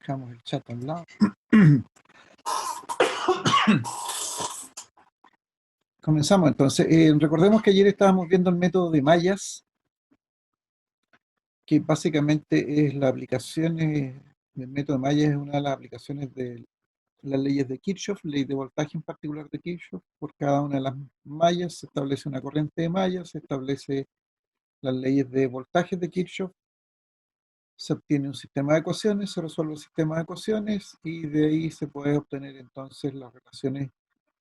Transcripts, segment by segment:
Dejamos el chat al lado. Comenzamos entonces. Recordemos que ayer estábamos viendo el método de mallas, que básicamente es la aplicación del método de mallas, es una de las aplicaciones de las leyes de Kirchhoff, ley de voltaje en particular de Kirchhoff. Por cada una de las mallas se establece una corriente de mallas, se establece las leyes de voltaje de Kirchhoff, se obtiene un sistema de ecuaciones, se resuelve el sistema de ecuaciones y de ahí se puede obtener entonces las relaciones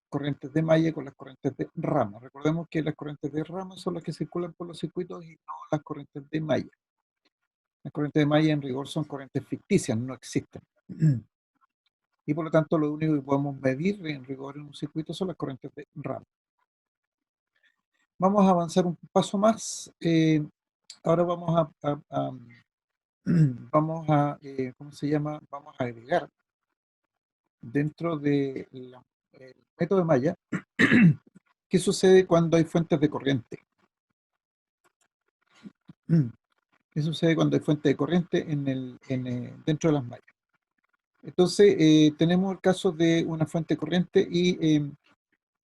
corrientes de malla con las corrientes de rama. Recordemos que las corrientes de rama son las que circulan por los circuitos y no las corrientes de malla. Las corrientes de malla en rigor son corrientes ficticias, no existen. Y por lo tanto lo único que podemos medir en rigor en un circuito son las corrientes de rama. Vamos a avanzar un paso más. Ahora vamos ¿cómo se llama? Vamos a agregar dentro del método de malla qué sucede cuando hay fuentes de corriente. ¿Qué sucede cuando hay fuente de corriente dentro de las mallas? Entonces, tenemos el caso de una fuente de corriente y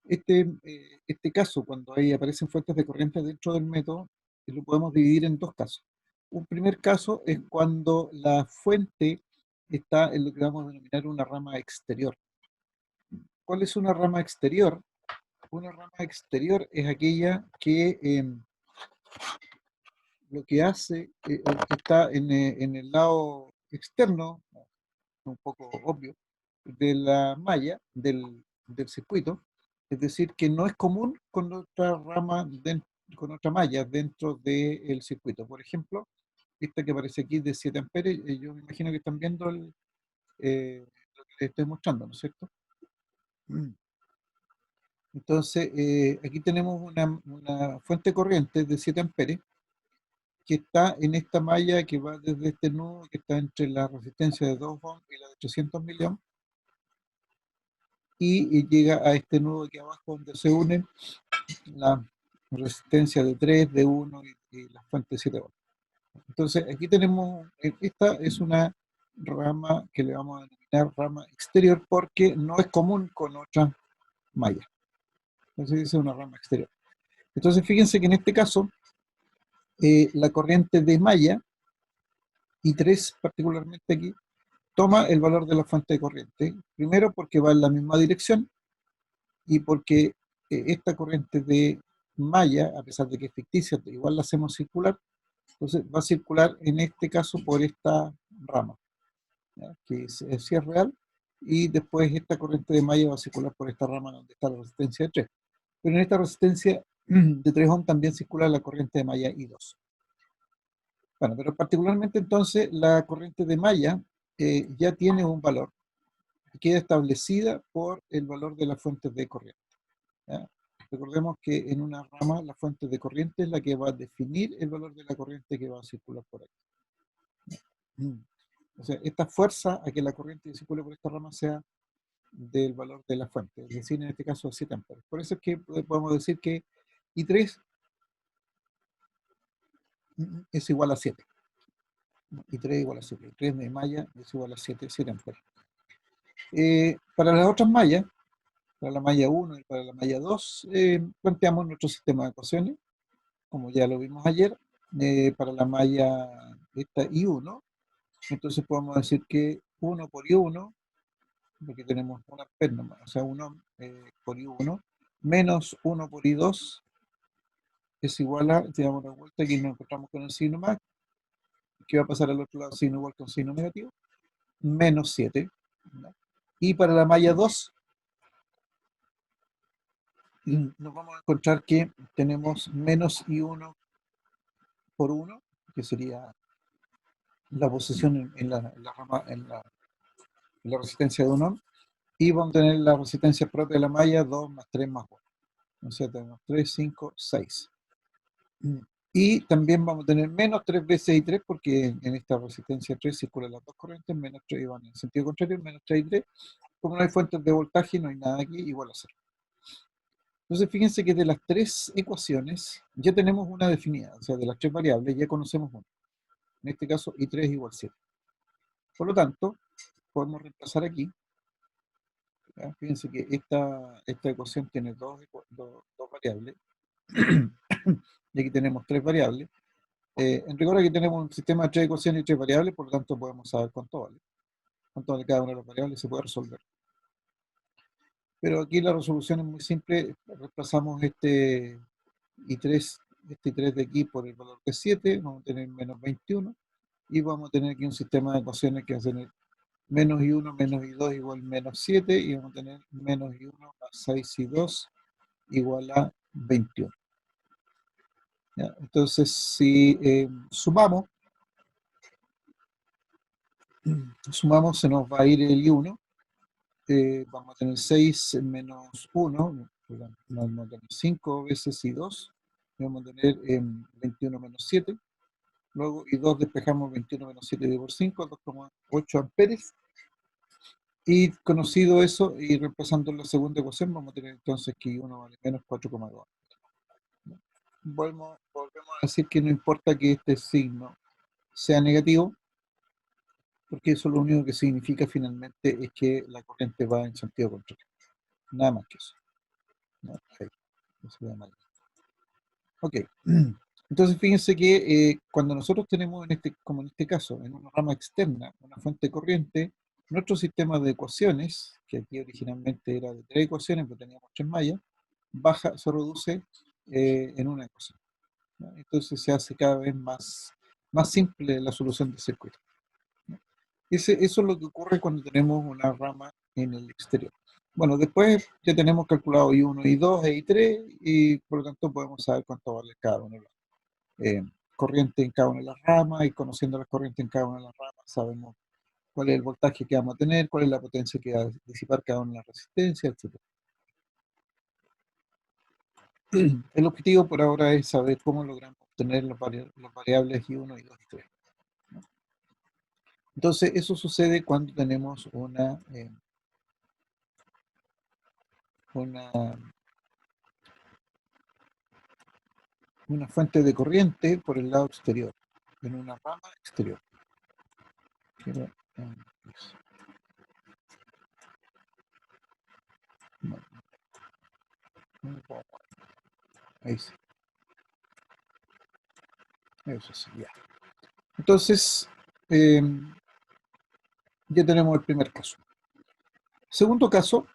este caso, cuando ahí aparecen fuentes de corriente dentro del método, lo podemos dividir en dos casos. Un primer caso es cuando la fuente está en lo que vamos a denominar una rama exterior. ¿Cuál es una rama exterior? Una rama exterior es aquella que lo que hace, está en el lado externo, un poco obvio, de la malla, del circuito, es decir, que no es común con otra rama, con otra malla dentro del circuito. Por ejemplo, esta que aparece aquí de 7 amperes, yo me imagino que están viendo lo que les estoy mostrando, ¿no es cierto? Entonces, aquí tenemos una fuente corriente de 7 amperes que está en esta malla que va desde este nudo que está entre la resistencia de 2 ohms y la de 300 miliohms y llega a este nudo aquí abajo donde se une la resistencia de 3, de 1 y la fuente de 7 ohms. Entonces aquí tenemos, esta es una rama que le vamos a denominar rama exterior porque no es común con otra malla. Entonces es una rama exterior. Entonces fíjense que en este caso la corriente de malla, I3 particularmente aquí, toma el valor de la fuente de corriente. Primero porque va en la misma dirección y porque esta corriente de malla, a pesar de que es ficticia, igual la hacemos circular, entonces va a circular en este caso por esta rama, ¿ya? Que sí es real, y después esta corriente de malla va a circular por esta rama donde está la resistencia de 3. Pero en esta resistencia de 3 ohms también circula la corriente de malla I2. Bueno, pero particularmente entonces la corriente de malla ya tiene un valor que queda establecida por el valor de las fuentes de corriente, ¿ya? Recordemos que en una rama la fuente de corriente es la que va a definir el valor de la corriente que va a circular por ahí. O sea, esta fuerza a que la corriente que circule por esta rama sea del valor de la fuente, es decir, en este caso 7 amperes. Por eso es que podemos decir que I3 es igual a 7. I3 es igual a 7. I3 de malla es igual a 7 amperes. Para las otras mallas, para la malla 1 y para la malla 2, planteamos nuestro sistema de ecuaciones, como ya lo vimos ayer. Para la malla esta I1, entonces podemos decir que 1 por I1, porque tenemos una ampere nomás, o sea, 1 por I1, menos 1 por I2, es igual a, si damos una vuelta, aquí nos encontramos con el signo más, que va a pasar al otro lado, signo igual con signo negativo, menos 7. ¿no? Y para la malla 2, nos vamos a encontrar que tenemos menos I1 por 1, que sería la posición en la rama, en la resistencia de 1 ohm, y vamos a tener la resistencia propia de la malla 2 más 3 más 1. O sea, tenemos 3, 5, 6. Y también vamos a tener menos 3 veces I3, porque en esta resistencia 3 circulan las dos corrientes, menos 3 van en sentido contrario, menos 3 I3. Como no hay fuentes de voltaje, no hay nada aquí, igual a 0. Entonces, fíjense que de las tres ecuaciones ya tenemos una definida, o sea, de las tres variables ya conocemos una. En este caso, I3 igual 7. Por lo tanto, podemos reemplazar aquí. ¿Ya? Fíjense que esta ecuación tiene dos variables, y aquí tenemos tres variables. En rigor aquí tenemos un sistema de tres ecuaciones y tres variables, por lo tanto podemos saber cuánto vale cada una de las variables, se puede resolver. Pero aquí la resolución es muy simple, reemplazamos este i3 de aquí por el valor de 7, vamos a tener menos 21, y vamos a tener aquí un sistema de ecuaciones que va a tener menos i1 menos i2 igual menos 7, y vamos a tener menos i1 más 6 y 2 igual a 21. ¿Ya? Entonces, si sumamos, se nos va a ir el i1, vamos a tener 6 menos 1, perdón, vamos a tener 5 veces i2, y vamos a tener 21 menos 7, luego i2 despejamos 21 menos 7 dividido por 5, 2,8 amperes, y conocido eso, y reemplazando la segunda ecuación, vamos a tener entonces que i1 vale menos 4,2. Volvemos a decir que no importa que este signo sea negativo, porque eso lo único que significa finalmente es que la corriente va en sentido contrario. Nada más que eso. ¿No? Okay. Eso va mal. Ok. Entonces fíjense que cuando nosotros tenemos, como en este caso, en una rama externa, una fuente corriente, nuestro sistema de ecuaciones, que aquí originalmente era de tres ecuaciones, pero teníamos tres mallas, se reduce en una ecuación, ¿no? Entonces se hace cada vez más simple la solución del circuito, ¿no? Eso es lo que ocurre cuando tenemos una rama en el exterior. Bueno, después ya tenemos calculado I1, I2 e I3, y por lo tanto podemos saber cuánto vale cada uno de los corriente en cada una de las ramas, y conociendo la corriente en cada una de las ramas sabemos cuál es el voltaje que vamos a tener, cuál es la potencia que va a disipar cada una de las resistencias, etc. El objetivo por ahora es saber cómo logramos obtener las variables I1, I2 y 3. Entonces, eso sucede cuando tenemos una, una fuente de corriente por el lado exterior, en una rama exterior. Quiero, no, ahí sí, eso sí, ya. Entonces, ya tenemos el primer caso. Segundo caso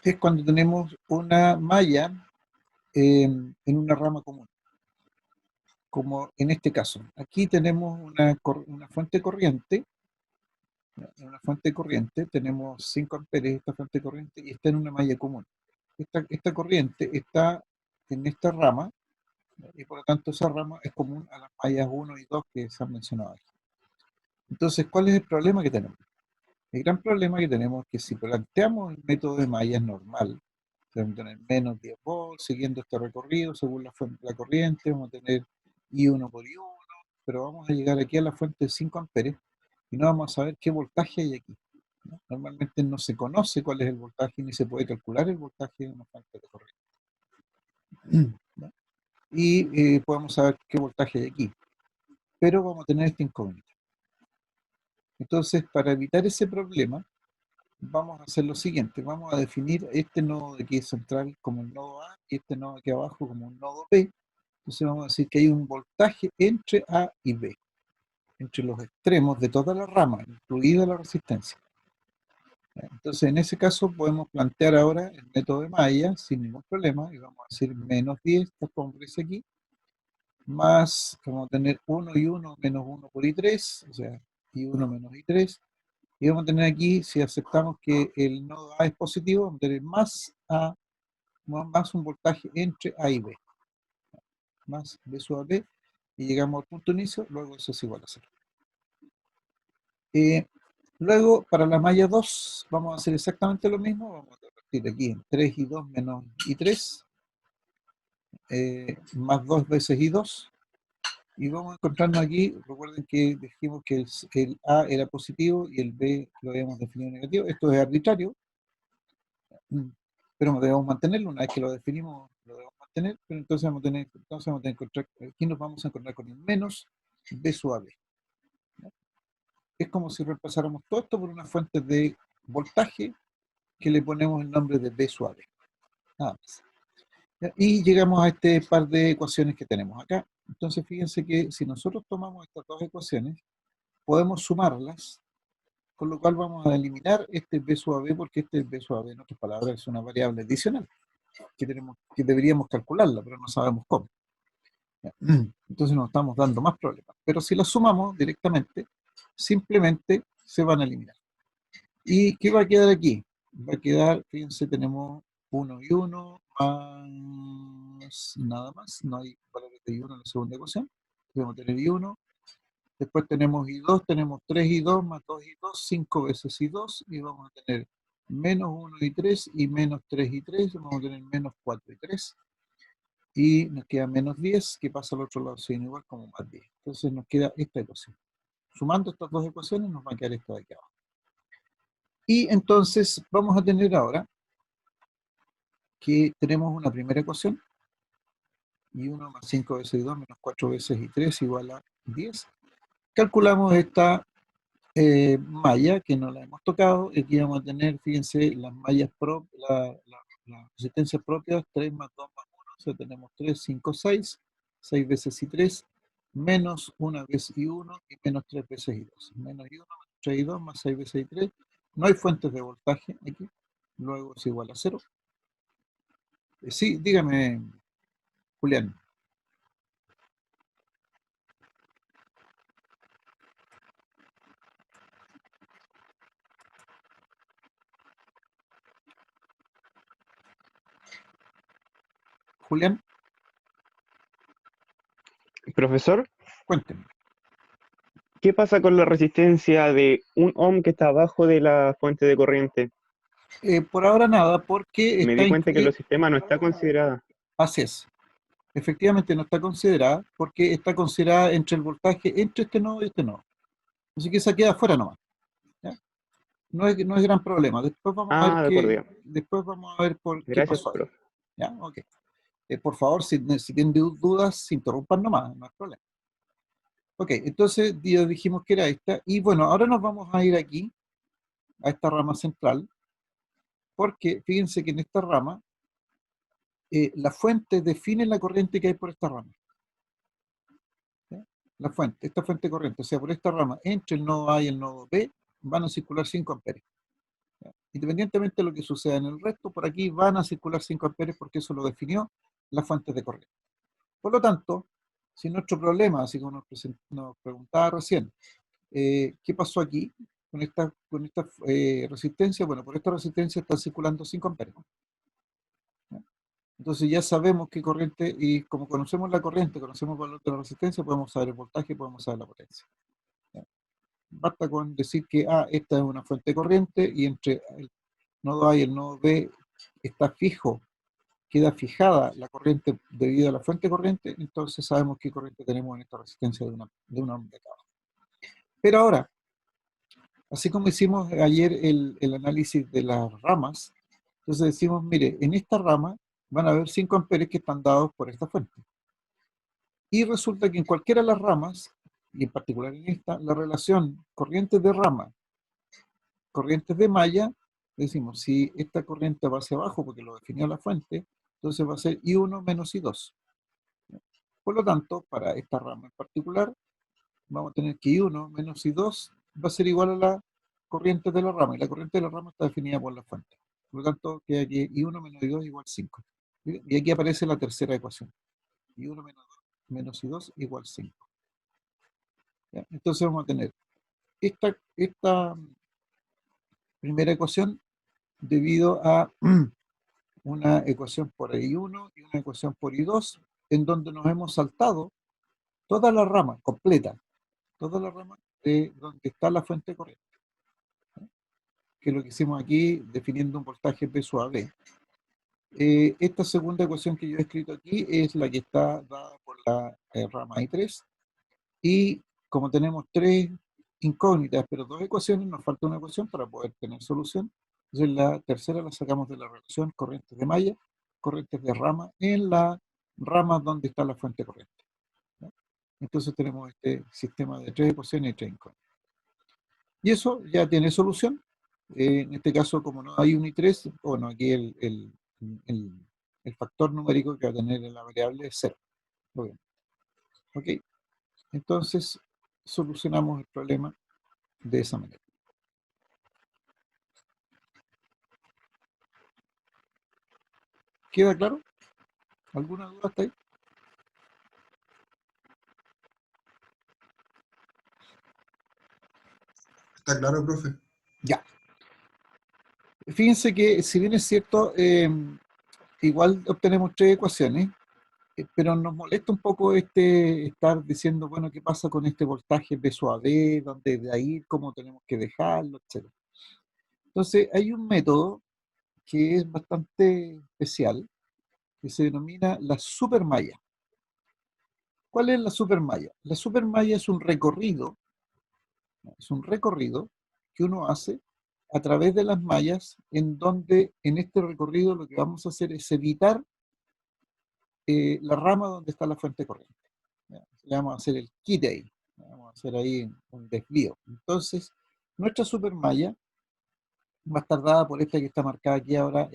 es cuando tenemos una malla en una rama común, como en este caso. Aquí tenemos una fuente corriente, tenemos 5 amperes esta fuente corriente y está en una malla común. Esta corriente está en esta rama, y por lo tanto esa rama es común a las mallas 1 y 2 que se han mencionado aquí. Entonces, ¿cuál es el problema que tenemos? El gran problema que tenemos es que si planteamos el método de mallas normal, vamos a tener menos 10 volts, siguiendo este recorrido, según la corriente, vamos a tener I1 por I1, pero vamos a llegar aquí a la fuente de 5 amperes y no vamos a saber qué voltaje hay aquí, ¿no? Normalmente no se conoce cuál es el voltaje ni se puede calcular el voltaje de una fuente de corriente, ¿no? Y podemos saber qué voltaje hay aquí, pero vamos a tener esta incógnita. Entonces, para evitar ese problema, vamos a hacer lo siguiente, vamos a definir este nodo de aquí central como el nodo A y este nodo aquí abajo como un nodo B. Entonces vamos a decir que hay un voltaje entre A y B, entre los extremos de toda la rama, incluida la resistencia. Entonces en ese caso podemos plantear ahora el método de malla sin ningún problema, y vamos a decir menos 10, como aparece aquí, más, vamos a tener 1 y 1 menos 1 por I3, o sea, I1 menos I3, y vamos a tener aquí, si aceptamos que el nodo A es positivo, vamos a tener más un voltaje entre A y B, más B sub a B, y llegamos al punto de inicio, luego eso es igual a 0. Luego, para la malla 2, vamos a hacer exactamente lo mismo, vamos a repetir aquí en 3 y 2 menos y 3, más 2 veces y 2, y vamos a encontrarnos aquí, recuerden que dijimos que el A era positivo y el B lo habíamos definido negativo, esto es arbitrario, pero debemos mantenerlo, una vez que lo definimos, lo debemos mantener, pero entonces vamos a tener que encontrar, aquí nos vamos a encontrar con el menos B sub a B, ¿no? es como si reemplazáramos todo esto por una fuente de voltaje que le ponemos el nombre de B sub A B. Nada más. ¿Ya? Y llegamos a este par de ecuaciones que tenemos acá. Entonces fíjense que si nosotros tomamos estas dos ecuaciones, podemos sumarlas, con lo cual vamos a eliminar este B sub A B, porque este B sub A B, en otras palabras, es una variable adicional que deberíamos calcularla, pero no sabemos cómo. ¿Ya? Entonces nos estamos dando más problemas. Pero si la sumamos directamente, simplemente se van a eliminar. ¿Y qué va a quedar aquí? Va a quedar, fíjense, tenemos 1 y 1 más nada más, no hay valores de I1 en la segunda ecuación. Vamos a tener I1, después tenemos I2, tenemos 3 y 2 más 2 y 2, 5 veces I2, y vamos a tener menos 1 y 3 y menos 3 y 3, vamos a tener menos 4 y 3, y nos queda menos 10, que pasa al otro lado sin igual como más 10. Entonces nos queda esta ecuación. Sumando estas dos ecuaciones nos va a quedar esta de aquí abajo. Y entonces vamos a tener ahora que tenemos una primera ecuación, y 1 más 5 veces y 2 menos 4 veces y 3 igual a 10. Calculamos esta malla, que no la hemos tocado, y aquí vamos a tener, fíjense, las mallas las resistencias propias, 3 más 2 más 1, o sea, tenemos 3, 5, 6, 6 veces y 3, menos 1 vez y 1, y menos 3 veces y 2. Menos y 1, menos 3 y 2, más 6 veces y 3. No hay fuentes de voltaje aquí, luego es igual a 0. Sí, dígame, Julián. Julián, Profesor, cuénteme. ¿qué pasa con la resistencia de un ohm que está abajo de la fuente de corriente? Por ahora nada, porque Me está di cuenta que incluido, los sistemas no está considerada. así es, efectivamente no está considerada, porque está considerada entre el voltaje entre este nodo y este nodo. Así que esa queda afuera nomás. ¿Ya? No es gran problema. Ah, de acuerdo, ya. Después vamos a ver por qué Gracias, pasó ahí. profe. ¿Ya? Ok. Por favor, si tienen dudas, interrumpan nomás, no hay problema. Ok, entonces ya dijimos que era esta, y bueno, ahora nos vamos a ir aquí, a esta rama central, porque fíjense que en esta rama, la fuente define la corriente que hay por esta rama. ¿Ya? Esta fuente corriente, o sea, por esta rama, entre el nodo A y el nodo B, van a circular 5 amperes. ¿Ya? Independientemente de lo que suceda en el resto, por aquí van a circular 5 amperes porque eso lo definió la fuente de corriente. Por lo tanto, si nuestro problema, así como nos preguntaba recién, ¿qué pasó aquí con esta resistencia? Bueno, por esta resistencia están circulando 5 amperes. ¿Ya? Entonces ya sabemos qué corriente, y como conocemos la corriente, conocemos el valor de la resistencia, podemos saber el voltaje, podemos saber la potencia. ¿Ya? Basta con decir que esta es una fuente de corriente, y entre el nodo A y el nodo B está fijo, queda fijada la corriente debido a la fuente de corriente, entonces sabemos qué corriente tenemos en esta resistencia de una onda de cabo. Pero ahora, así como hicimos ayer el análisis de las ramas, entonces decimos, mire, en esta rama van a haber 5 amperes que están dados por esta fuente. Y resulta que en cualquiera de las ramas, y en particular en esta, la relación corrientes de rama, corrientes de malla, decimos, si esta corriente va hacia abajo porque lo definió la fuente, entonces va a ser I1 menos I2. Por lo tanto, para esta rama en particular, vamos a tener que I1 menos I2 va a ser igual a la corriente de la rama, y la corriente de la rama está definida por la fuente. Por lo tanto, queda aquí I1 menos I2 igual 5. Y aquí aparece la tercera ecuación. I1 menos I2 igual 5. ¿Ya? Entonces vamos a tener esta primera ecuación debido a una ecuación por I1 y una ecuación por I2, en donde nos hemos saltado toda la rama completa, toda la rama de donde está la fuente corriente, que es lo que hicimos aquí definiendo un voltaje P sub AB. Esta segunda ecuación que yo he escrito aquí es la que está dada por la rama I3, y como tenemos tres incógnitas, pero dos ecuaciones, nos falta una ecuación para poder tener solución. Entonces la tercera la sacamos de la relación corrientes de malla, corrientes de rama, en la rama donde está la fuente corriente. ¿Ya? Entonces tenemos este sistema de tres ecuaciones y tres incógnitas. Y eso ya tiene solución. En este caso, como no hay un y 3, bueno, aquí el- el factor numérico que va a tener en la variable es 0. Ok, ok. Entonces, solucionamos el problema de esa manera. ¿Queda claro? ¿Alguna duda hasta ahí? Está claro, profe. Ya. Fíjense que, si bien es cierto, igual obtenemos tres ecuaciones, pero nos molesta un poco estar diciendo, bueno, ¿qué pasa con este voltaje B sub a B? ¿Dónde de ahí? ¿Cómo tenemos que dejarlo? Etcétera. Entonces, hay un método que es bastante especial, que se denomina la supermalla. ¿Cuál es la supermalla? La supermalla es un recorrido, ¿no? Es un recorrido que uno hace a través de las mallas, en donde en este recorrido lo que vamos a hacer es evitar la rama donde está la fuente corriente. ¿Ya? Le vamos a hacer el quite ahí, vamos a hacer ahí un desvío. Entonces, nuestra supermalla va a estar dada por esta que está marcada aquí ahora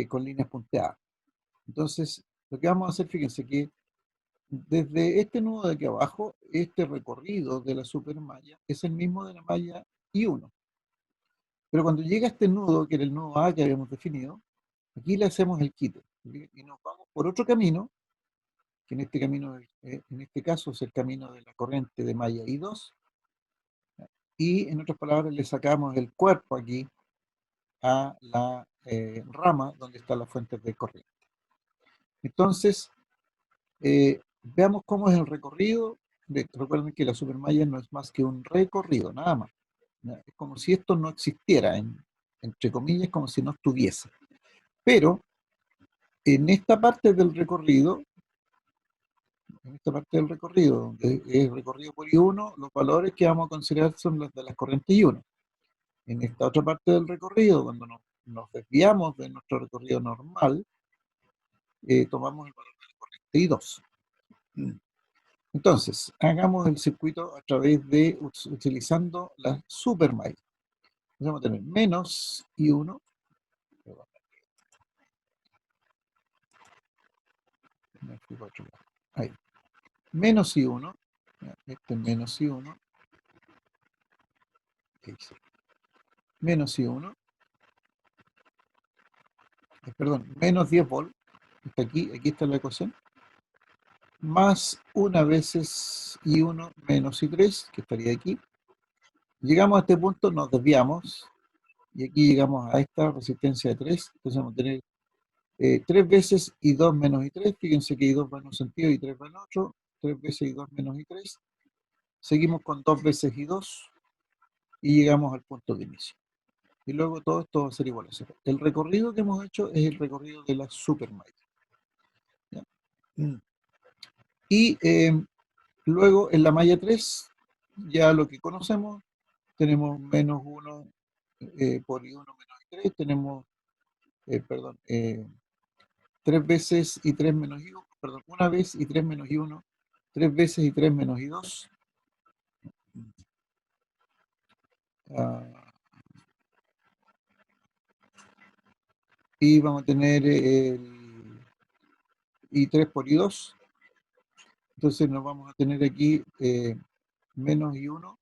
con líneas punteadas. Entonces, lo que vamos a hacer, fíjense que desde este nudo de aquí abajo, este recorrido de la supermalla es el mismo de la malla I1. Pero cuando llega este nudo, que era el nudo A que habíamos definido, aquí le hacemos el quite. ¿Sí? Y nos vamos por otro camino, que en este caso es el camino de la corriente de malla I2, y en otras palabras le sacamos el cuerpo aquí a la rama donde está la fuente de corriente. Entonces, veamos cómo es el recorrido. Recuerden que la supermalla no es más que un recorrido, nada más. ¿Ya? Es como si esto no existiera, entre comillas, como si no estuviese. Pero en esta parte del recorrido, donde es recorrido por I1, los valores que vamos a considerar son los de las corrientes I1. En esta otra parte del recorrido, cuando nos desviamos de nuestro recorrido normal, tomamos el valor de la corriente I2. Entonces, hagamos el circuito a través de, utilizando la supermalla. Vamos a tener menos I1, ahí, menos I1, este es menos I1, menos I1, perdón, menos 10 volt, está aquí está la ecuación, más una veces I1 menos I3, que estaría aquí. Llegamos a este punto, nos desviamos, y aquí llegamos a esta resistencia de 3, entonces vamos a tener 3 veces I2 menos I3, fíjense que I2 va en un sentido y 3 va en otro, 3 veces I2 menos I3, seguimos con 2 veces I2 y llegamos al punto de inicio. Y luego todo esto va a ser igual a 0. El recorrido que hemos hecho es el recorrido de la supermalla. ¿Ya? Y luego en la malla 3, ya lo que conocemos, tenemos menos 1 por I1 menos I3, tenemos, perdón, 3 veces I3 menos I1, perdón, una vez I3 menos I1, 3 veces I3 menos I2, y vamos a tener el I3 por I2, entonces nos vamos a tener aquí menos I1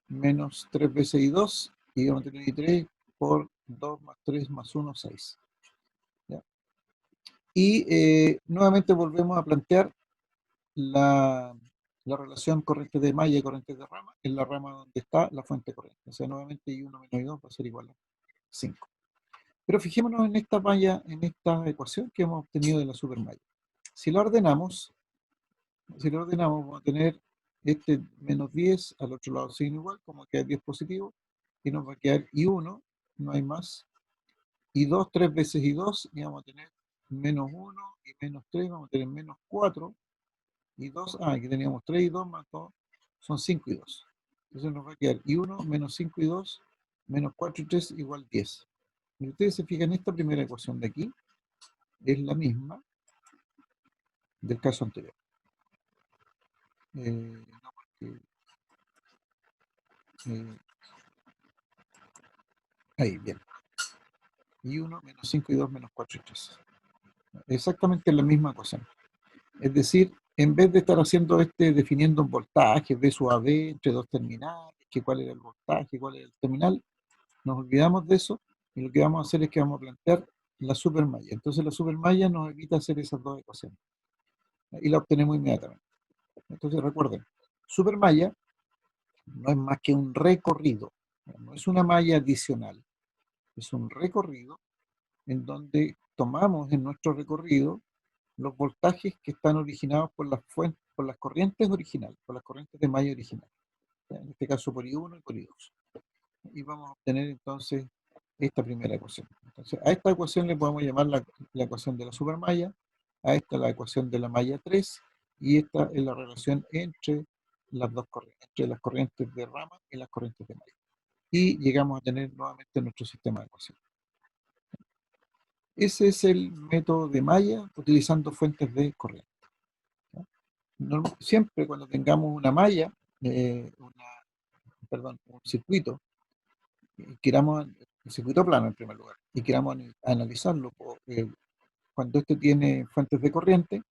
menos 3 veces I2, y vamos a tener I3 por 2 más 3 más 1, 6. ¿Ya? Y nuevamente volvemos a plantear la, la relación corriente de malla y corriente de rama en la rama donde está la fuente corriente. O sea, nuevamente I1 menos I2 va a ser igual a 5. Pero fijémonos en esta malla, en esta ecuación que hemos obtenido de la supermalla. Si la ordenamos, vamos a tener este menos 10 al otro lado signo igual, como queda 10 positivo, y nos va a quedar I1, no hay más, I2, 3 veces I2, y vamos a tener menos 1 y menos 3, vamos a tener menos 4, y 2, aquí teníamos 3 y 2 más 2, son 5 y 2. Entonces nos va a quedar I1 menos 5 y 2, menos 4 y 3 igual 10. Y ustedes se fijan, esta primera ecuación de aquí es la misma del caso anterior. No, porque ahí, bien. Y 1 menos 5 y 2 menos 4 y 3. Exactamente la misma ecuación. Es decir, en vez de estar haciendo definiendo un voltaje, V sub AB entre dos terminales, que cuál era el voltaje, cuál era el terminal, nos olvidamos de eso y lo que vamos a hacer es que vamos a plantear la supermalla. Entonces la supermalla nos evita hacer esas dos ecuaciones y la obtenemos inmediatamente. Entonces recuerden, supermalla no es más que un recorrido, no es una malla adicional, es un recorrido en donde tomamos en nuestro recorrido los voltajes que están originados por las fuentes, por las corrientes originales, por las corrientes de malla original, ¿ya? En este caso por I1 y por I2. Y vamos a obtener entonces esta primera ecuación. Entonces, a esta ecuación le podemos llamar la ecuación de la supermalla, a esta la ecuación de la malla 3, y esta es la relación entre las dos corrientes, entre las corrientes de rama y las corrientes de malla. Y llegamos a tener nuevamente nuestro sistema de ecuaciones. Ese es el método de malla utilizando fuentes de corriente. Siempre cuando tengamos una malla, un circuito, queramos el circuito plano en primer lugar, y queramos analizarlo, cuando este tiene fuentes de corriente,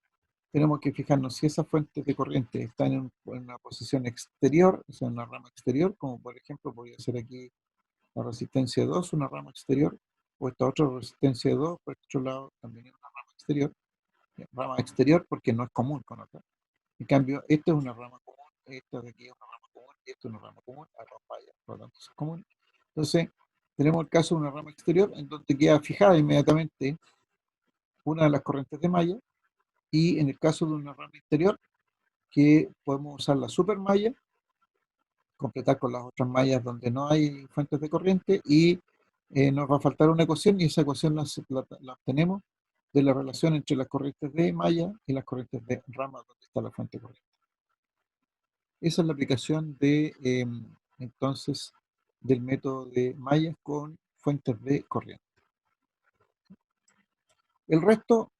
tenemos que fijarnos si esas fuentes de corriente están en una posición exterior, o sea, en una rama exterior, como por ejemplo podría ser aquí la resistencia 2, una rama exterior, o esta otra resistencia 2, por este otro lado también es una rama exterior porque no es común con otra. En cambio, esta es una rama común, esta de aquí es una rama común, y esta es una rama común, por lo tanto es común. Entonces, tenemos el caso de una rama exterior en donde queda fijada inmediatamente una de las corrientes de malla, y en el caso de una rama interior, que podemos usar la supermalla, completar con las otras mallas donde no hay fuentes de corriente, y nos va a faltar una ecuación, y esa ecuación la obtenemos de la relación entre las corrientes de malla y las corrientes de rama donde está la fuente de corriente. Esa es la aplicación de, entonces, del método de mallas con fuentes de corriente. El resto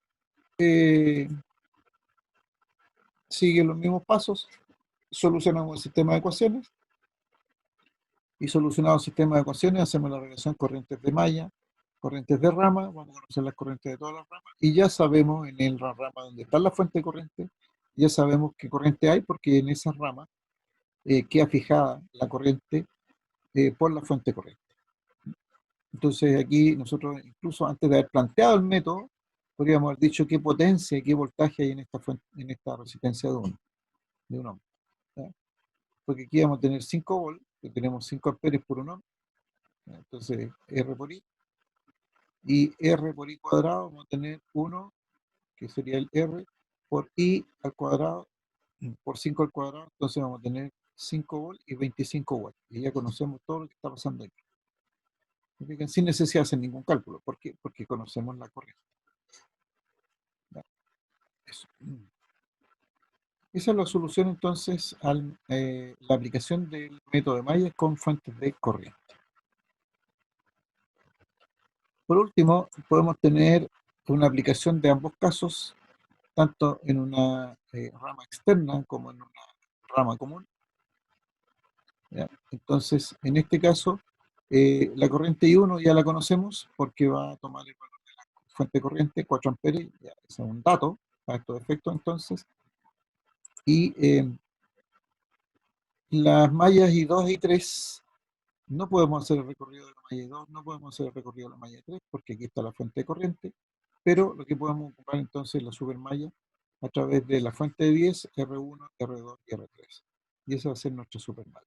sigue los mismos pasos. Solucionamos el sistema de ecuaciones, y solucionado el sistema de ecuaciones hacemos la relación corrientes de malla, corrientes de rama, vamos a conocer las corrientes de todas las ramas, y ya sabemos en la rama donde está la fuente de corriente, ya sabemos qué corriente hay, porque en esa rama queda fijada la corriente por la fuente de corriente. Entonces aquí nosotros, incluso antes de haber planteado el método, podríamos haber dicho qué potencia y qué voltaje hay en esta fuente, en esta resistencia de un ohm, ¿ya? Porque aquí vamos a tener 5 volts, que tenemos 5 amperes por un ohm, ¿ya? Entonces R por I, y R por I cuadrado vamos a tener 1, que sería el R, por I al cuadrado, por 5 al cuadrado, entonces vamos a tener 5 volts y 25 watts. Y ya conocemos todo lo que está pasando aquí. Sin necesidad de hacer ningún cálculo. ¿Por qué? Porque conocemos la corriente. Eso. Esa es la solución entonces a la aplicación del método de Maya con fuentes de corriente. Por último, podemos tener una aplicación de ambos casos, tanto en una rama externa como en una rama común, ¿ya? Entonces, en este caso, la corriente I1 ya la conocemos porque va a tomar el valor de la fuente de corriente, 4 amperes, ya es un dato para estos efectos entonces, y las mallas I2 y I3 no podemos hacer el recorrido de la malla I2, no podemos hacer el recorrido de la malla 3 porque aquí está la fuente de corriente, pero lo que podemos ocupar entonces es la supermalla a través de la fuente de 10, R1, R2 y R3. Y esa va a ser nuestra supermalla.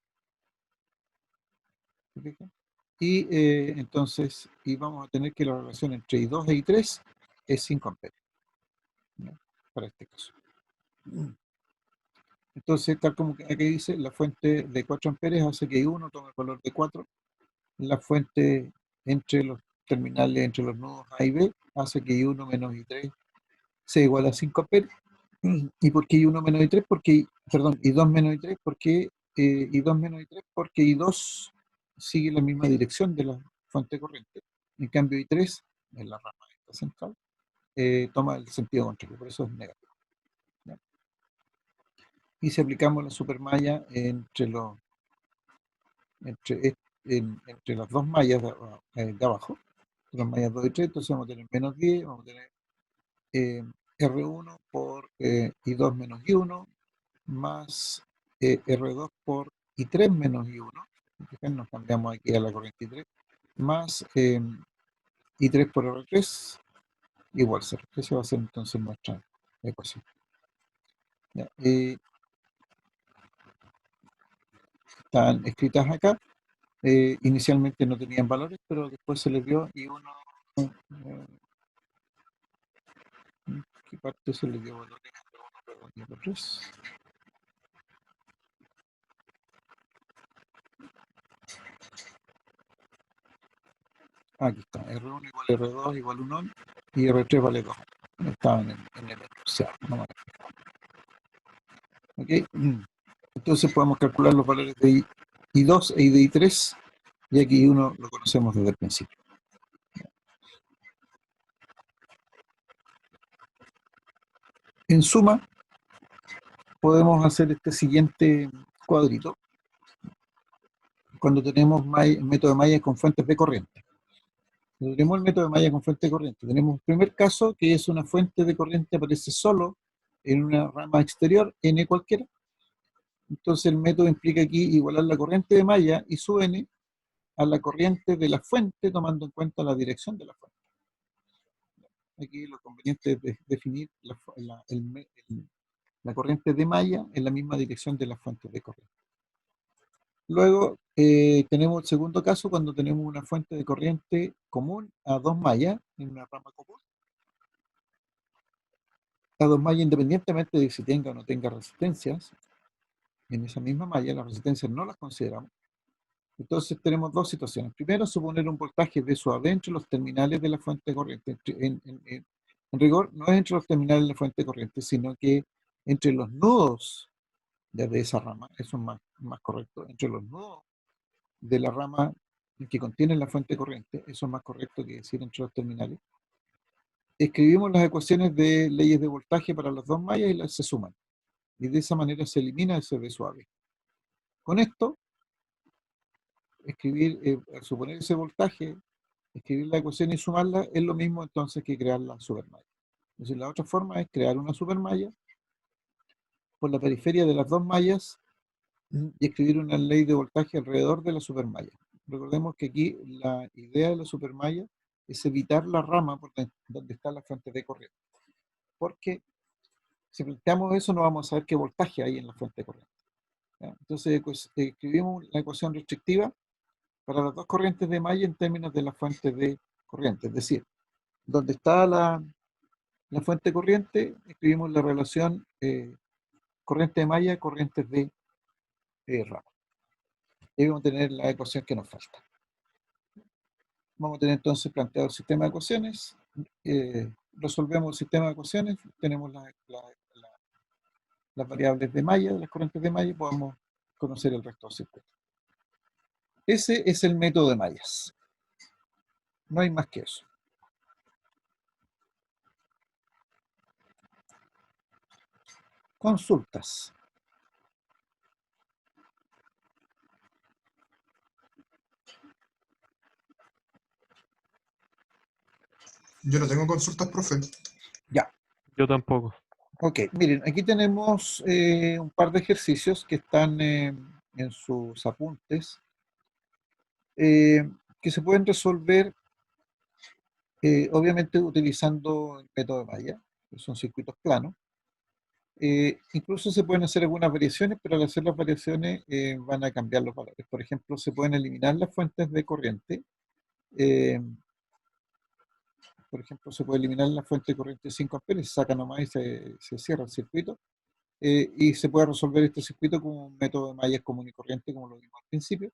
¿Se fijan? Y entonces vamos a tener que la relación entre I2 e I3 es 5 amperes, ¿no? Para este caso. Entonces, tal como aquí dice, la fuente de 4 amperes hace que I1 tome el valor de 4, la fuente entre los terminales, entre los nodos A y B, hace que I1 menos I3 sea igual a 5 amperes. ¿Y por qué I1 menos I3? Perdón, I2 menos I3, porque I2 menos I3, porque I2 sigue la misma dirección de la fuente de corriente. En cambio, I3, en la rama esta central, toma el sentido contrario, por eso es negativo, ¿ya? Y si aplicamos la supermalla entre los entre las dos mallas de abajo, las mallas 2 y 3, entonces vamos a tener menos 10, vamos a tener R1 por I2 menos I1, más R2 por I3 menos I1, fíjense, nos cambiamos aquí a la corriente I3, más I3 por R3, igual 0. Esa va a ser entonces nuestra ecuación. Ya, están escritas acá. Inicialmente no tenían valores, pero después se les dio y uno, ¿qué parte se les dio valores? Perdón, y R3. Aquí está, R1 igual R2 igual 1 y R3 vale 2. Estaban en el enunciado, no me ¿ok? Entonces podemos calcular los valores de I2 e de I3 y aquí uno lo conocemos desde el principio. En suma, podemos hacer este siguiente cuadrito cuando tenemos método de malla con fuentes de corriente. Cuando tenemos el método de malla con fuente de corriente, tenemos un primer caso que es una fuente de corriente aparece solo en una rama exterior, n cualquiera. Entonces el método implica aquí igualar la corriente de malla y su n a la corriente de la fuente tomando en cuenta la dirección de la fuente. Aquí lo conveniente es definir la corriente de malla en la misma dirección de las fuentes de corriente. Luego tenemos el segundo caso cuando tenemos una fuente de corriente común a dos mallas en una rama común. A dos mallas independientemente de si tenga o no tenga resistencias, en esa misma malla las resistencias no las consideramos. Entonces tenemos dos situaciones. Primero, suponer un voltaje de suave entre los terminales de la fuente de corriente. En rigor, no es entre los terminales de la fuente de corriente, sino que entre los nudos de esa rama, eso es más correcto, entre los nudos de la rama que contiene la fuente de corriente, eso es más correcto que decir entre los terminales. Escribimos las ecuaciones de leyes de voltaje para las dos mallas y las se suman. Y de esa manera se elimina ese V suave. Con esto, suponer ese voltaje, escribir la ecuación y sumarla, es lo mismo entonces que crear la supermalla. Entonces la otra forma es crear una supermalla por la periferia de las dos mallas y escribir una ley de voltaje alrededor de la supermalla. Recordemos que aquí la idea de la supermalla es evitar la rama por donde está la fuente de corriente. Porque si planteamos eso no vamos a saber qué voltaje hay en la fuente de corriente. ¿Ya? Entonces escribimos la ecuación restrictiva para las dos corrientes de malla en términos de la fuente de corriente. Es decir, donde está la fuente de corriente, escribimos la relación corriente de malla, corrientes de rama. Y vamos a tener la ecuación que nos falta. Vamos a tener entonces planteado el sistema de ecuaciones, resolvemos el sistema de ecuaciones, tenemos las variables de malla, las corrientes de malla, y podemos conocer el resto del circuito. Ese es el método de mallas. No hay más que eso. Consultas. Yo no tengo consultas, profe. Ya. Yo tampoco. Ok, miren, aquí tenemos un par de ejercicios que están en sus apuntes que se pueden resolver obviamente utilizando el método de malla, que son circuitos planos. Incluso se pueden hacer algunas variaciones, pero al hacer las variaciones van a cambiar los valores. Por ejemplo, se pueden eliminar las fuentes de corriente. Por ejemplo, se puede eliminar la fuente de corriente de 5 amperes, se saca nomás y se cierra el circuito. Y se puede resolver este circuito con un método de mallas común y corriente, como lo vimos al principio.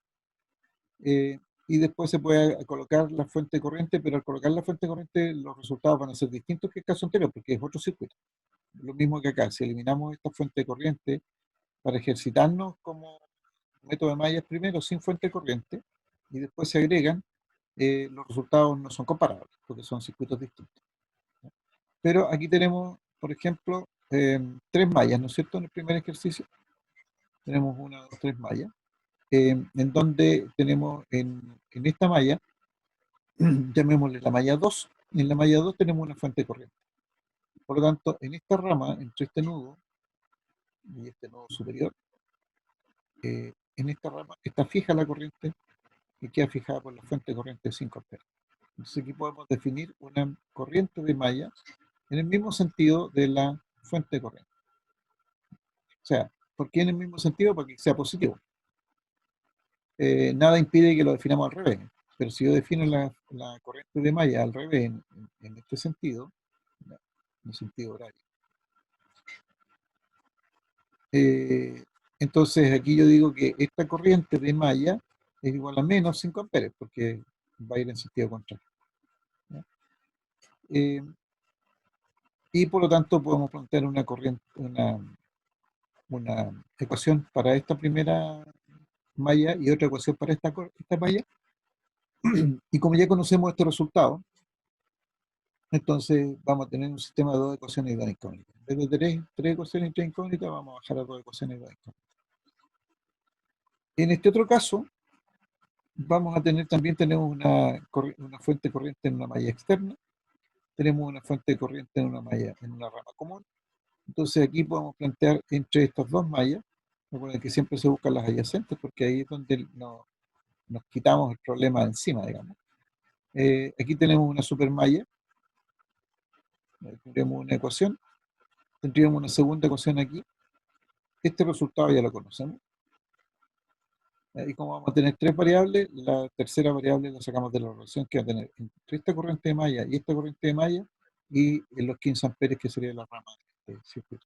Y después se puede colocar la fuente de corriente, pero al colocar la fuente de corriente los resultados van a ser distintos que el caso anterior, porque es otro circuito. Lo mismo que acá, si eliminamos esta fuente de corriente para ejercitarnos como método de mallas primero sin fuente de corriente, y después se agregan, los resultados no son comparables, porque son circuitos distintos. Pero aquí tenemos, por ejemplo, tres mallas, ¿no es cierto? En el primer ejercicio tenemos una, dos, tres mallas. en donde tenemos en esta malla, llamémosle la malla 2, en la malla 2 tenemos una fuente de corriente. Por lo tanto, en esta rama, entre este nudo y este nudo superior, en esta rama está fija la corriente y queda fijada por la fuente de corriente de 5 amperes. Entonces aquí podemos definir una corriente de malla en el mismo sentido de la fuente de corriente. O sea, ¿por qué en el mismo sentido? Para que sea positivo. Nada impide que lo definamos al revés. Pero si yo defino la corriente de malla al revés en este sentido, en el sentido horario, entonces aquí yo digo que esta corriente de malla es igual a menos 5 amperes, porque va a ir en sentido contrario. ¿Ya? Y por lo tanto podemos plantear una corriente, una ecuación para esta primera malla y otra ecuación para esta malla. Y como ya conocemos este resultado, entonces vamos a tener un sistema de dos ecuaciones y dos incógnitas. En vez de tres ecuaciones y tres incógnitas, vamos a bajar a dos ecuaciones y dos incógnitas. En este otro caso, vamos a tener también tenemos una fuente de corriente en una malla externa, tenemos una fuente de corriente en una malla, en una rama común. Entonces aquí podemos plantear entre estas dos mallas, recuerden que siempre se buscan las adyacentes, porque ahí es donde nos quitamos el problema de encima, digamos. Aquí tenemos una supermalla, tendríamos una ecuación, tendríamos una segunda ecuación aquí. Este resultado ya lo conocemos. Y como vamos a tener tres variables, la tercera variable la sacamos de la relación que va a tener entre esta corriente de malla y esta corriente de malla y en los 15 amperes que sería la rama de este circuito.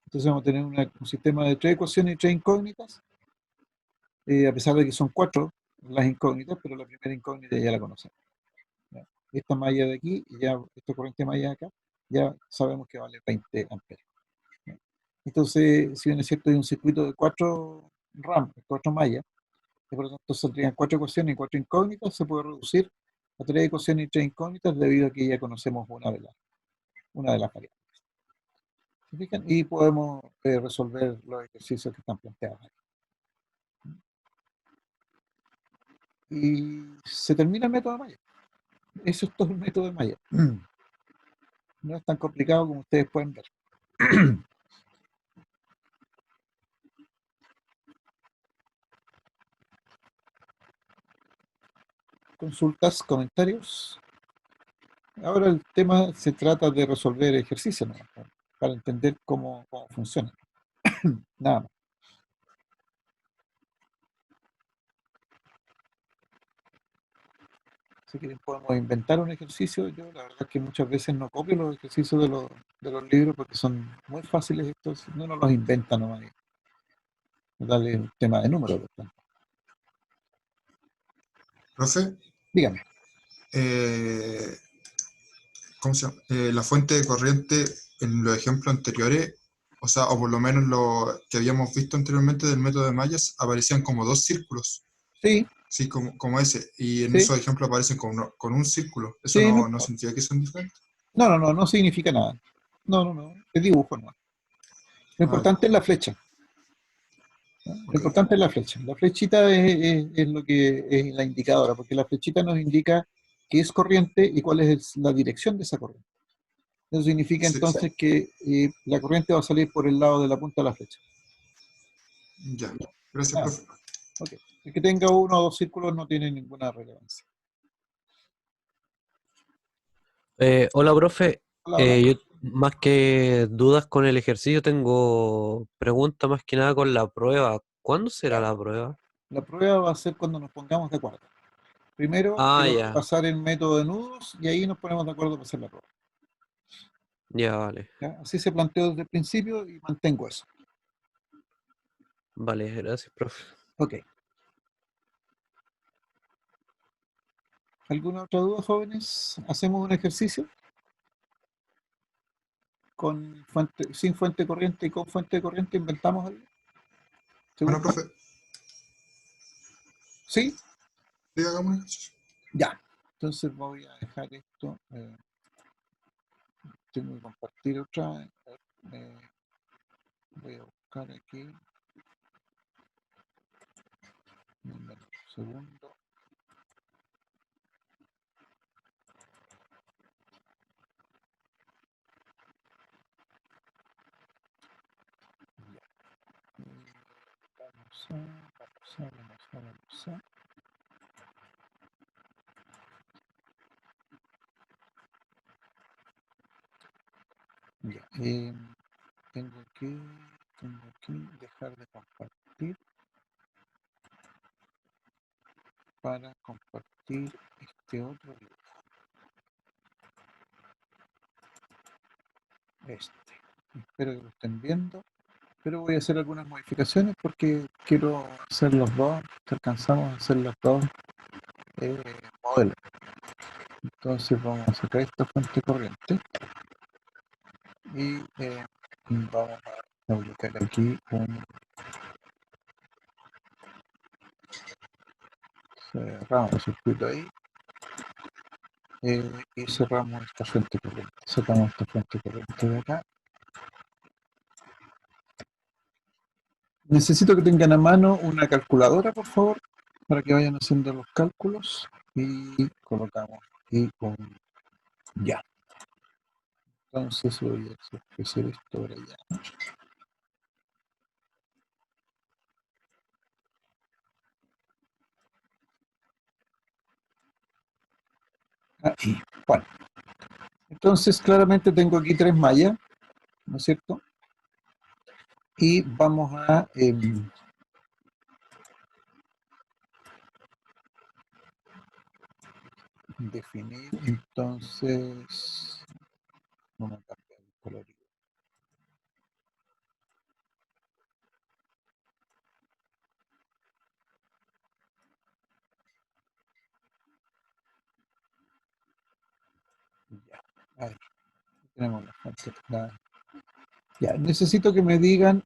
Entonces vamos a tener un sistema de tres ecuaciones y tres incógnitas, a pesar de que son cuatro las incógnitas, pero la primera incógnita ya la conocemos. ¿Ya? Esta malla de aquí, esta corriente de malla de acá, ya sabemos que vale 20 amperes. ¿Ya? Entonces, si bien es cierto, hay un circuito de cuatro ramas, cuatro mallas, y por lo tanto saldrían cuatro ecuaciones y cuatro incógnitas, se puede reducir a tres ecuaciones y tres incógnitas debido a que ya conocemos una de las variables. ¿Se fijan? Y podemos resolver los ejercicios que están planteados ahí. Y se termina el método de Maya. Eso es todo el método de Maya. No es tan complicado como ustedes pueden ver. Consultas, comentarios. Ahora el tema se trata de resolver ejercicios, ¿no? Para entender cómo funciona. Nada más. Si quieren podemos inventar un ejercicio. Yo la verdad es que muchas veces no copio los ejercicios de los libros porque son muy fáciles estos. No nos los inventa nomás. Darle un tema de números. Por tanto. Profe, Dígame. ¿cómo se llama? La fuente de corriente en los ejemplos anteriores, o sea, o por lo menos lo que habíamos visto anteriormente del método de mallas, aparecían como dos círculos, Sí, sí, como ese, y en sí, esos ejemplos aparecen con un círculo. ¿Eso sí. No, no significa que son diferentes? no significa nada. No. Es dibujo, no. Lo Ah, ya, importante es la flecha. ¿No? Lo ok. importante es la flecha. La flechita es lo que es la indicadora, porque la flechita nos indica qué es corriente y cuál es la dirección de esa corriente. Eso significa Sí, entonces que la corriente va a salir por el lado de la punta de la flecha. ya. Gracias, Nada profe. más. Ok. El que tenga uno o dos círculos no tiene ninguna relevancia. Hola, profe. Hola, hola. Yo más que dudas con el ejercicio, tengo preguntas más que nada con la prueba. ¿Cuándo será Ya. la prueba? La prueba va a ser cuando nos pongamos de acuerdo. Primero Ah, quiero ya, pasar el método de nudos y ahí nos ponemos de acuerdo para hacer la prueba. ya, vale. ¿Ya? Así se planteó desde el principio y mantengo eso. Vale, gracias, profe. Ok. ¿Alguna otra duda, jóvenes? ¿Hacemos un ejercicio sin fuente corriente y con fuente de corriente? ¿Inventamos algo? ¿Se Bueno, gusta? profe, ¿Sí? sí, hagamos un ejercicio. Ya. Entonces voy a dejar esto. Tengo que compartir otra. Voy a buscar aquí. Un segundo. Vamos a. Ya, tengo que dejar de compartir para compartir este otro libro. Espero que lo estén viendo, pero voy a hacer algunas modificaciones porque quiero hacer los dos, que alcanzamos a hacer los dos modelos. Entonces vamos a sacar esta fuente corriente y vamos a publicar aquí cerramos el circuito ahí y cerramos esta fuente corriente. Sacamos esta fuente corriente de acá. Necesito que tengan a mano una calculadora, por favor, para que vayan haciendo los cálculos y colocamos aquí un ya. Entonces voy a hacer esto ahora ya. Ahí, bueno. Entonces claramente tengo aquí 3 mallas, ¿no es cierto? Y vamos a definir entonces, vamos a cambiar el colorido. Ya, ahí tenemos la fuente. Ya, necesito que me digan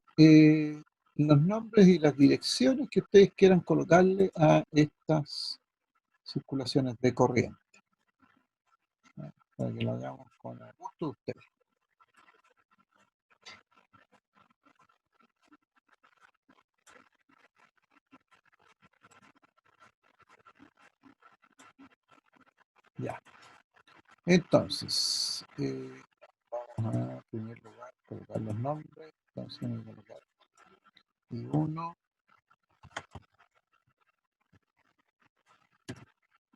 los nombres y las direcciones que ustedes quieran colocarle a estas circulaciones de corriente. Para que lo hagamos con el gusto de ustedes. Ya. Entonces, vamos a, en primer lugar, colocar los nombres. Entonces, voy a colocar I1,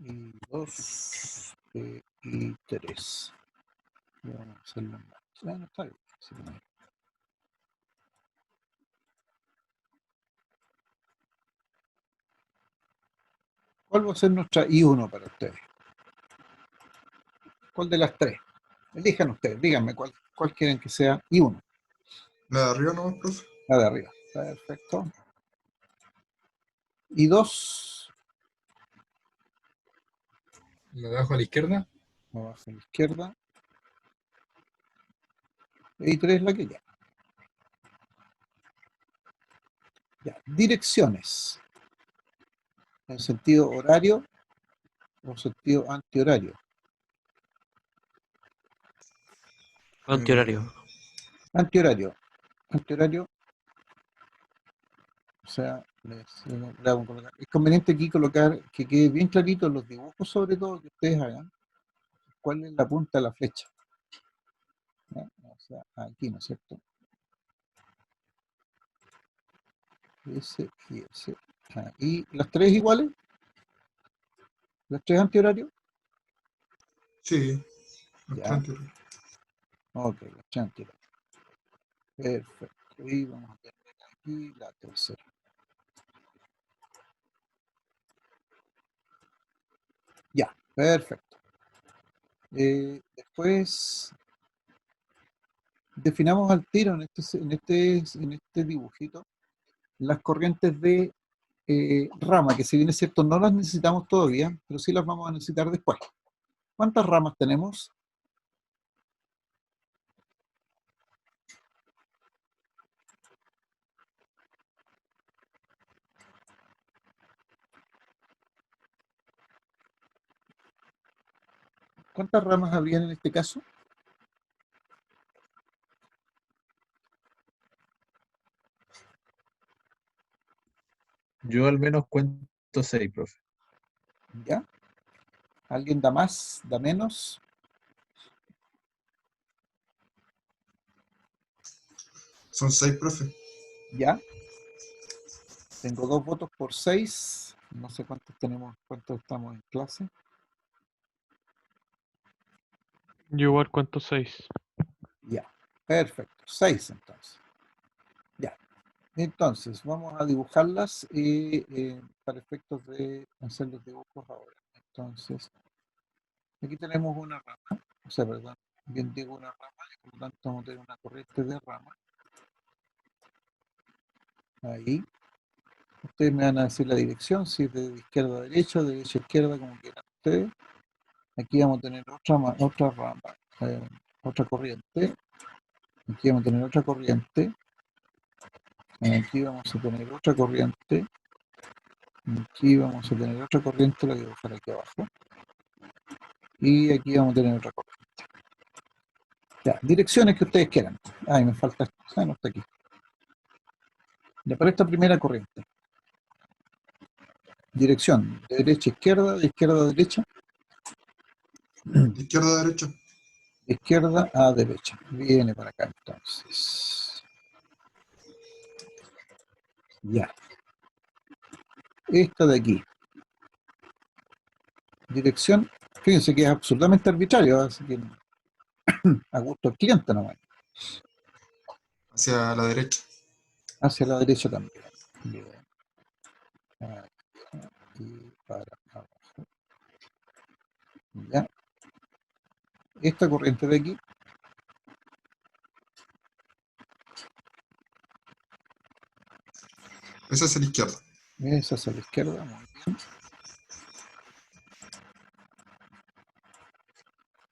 I2, I3. Y vamos a hacerlo en más. Bueno, está bien. Así que no hay. ¿Cuál va a ser nuestra I1 para ustedes? ¿Cuál de las tres? Elijan ustedes, díganme cuál quieren que sea I1. ¿La de arriba no, profe? La de arriba. Perfecto. I2, La de abajo a la izquierda. abajo a la izquierda. I3 la que ya. Ya. Direcciones. En sentido horario o sentido antihorario. Antihorario. Antihorario. Antihorario. O sea, le hago colocar. Es conveniente aquí colocar que quede bien clarito en los dibujos, sobre todo que ustedes hagan, cuál es la punta de la flecha. ¿Ya? O sea, aquí, ¿no es cierto? Ese y ese. ¿Y las tres iguales? ¿Las tres antihorarios? Sí, Ya. bastante. Ok, las tres antihorarios. Perfecto. Y vamos a tener aquí la tercera. Ya, perfecto. Después definamos al tiro en este dibujito las corrientes de rama, que si bien es cierto no las necesitamos todavía, pero sí las vamos a necesitar después. ¿Cuántas ramas tenemos? ¿Cuántas ramas habrían en este caso? Yo al menos cuento 6, profe. ¿Ya? ¿Alguien da más? ¿Da menos? Son 6, profe. ¿Ya? Tengo 2 votos por 6. No sé cuántos tenemos, cuántos estamos en clase. Yo igual cuento 6. Ya. Perfecto. 6 entonces. Ya. Entonces, vamos a dibujarlas para efectos de hacer los dibujos ahora. Entonces, aquí tenemos una rama, o sea, perdón, bien digo una rama, y por lo tanto vamos a tener una corriente de rama. Ahí. Ustedes me van a decir la dirección, si es de izquierda a derecha, de derecha a izquierda, como quieran ustedes. Aquí vamos a tener otra rama, otra corriente. Aquí vamos a tener otra corriente. Aquí vamos a tener otra corriente. Aquí vamos a tener otra corriente, la voy a dibujar aquí abajo. Y aquí vamos a tener otra corriente. Ya, direcciones que ustedes quieran. Ay, me falta esto. Ah, no está aquí. Ya, para esta primera corriente. Dirección de derecha a izquierda, de izquierda a derecha, De izquierda a derecha. de izquierda a derecha. Viene para acá entonces. Ya. Esta de aquí. Dirección, fíjense que es absolutamente arbitrario, así que a gusto del cliente nomás. Hacia la derecha. Hacia la derecha también. Bien. Y para abajo. Ya. Esta corriente de aquí. Esa es a la izquierda. Esa hacia la izquierda. Muy bien.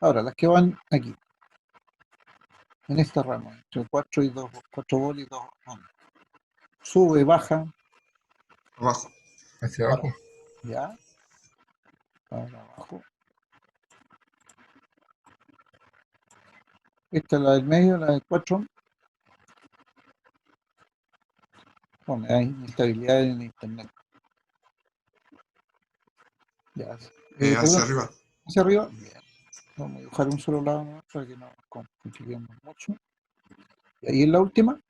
Ahora, las que van aquí. En esta rama. Entre 4 y 2, 4 bolas y 2 ondas. Sube, baja. Abajo. Hacia Ahora, abajo. ya. Para abajo. Esta es la del medio, la de 4. Bueno, hay inestabilidad en internet. Ya. Hacia Perdón, arriba. hacia arriba. Bien. Vamos a dibujar un solo lado ¿no? Para que no nos compliquemos mucho. Y ahí en la última,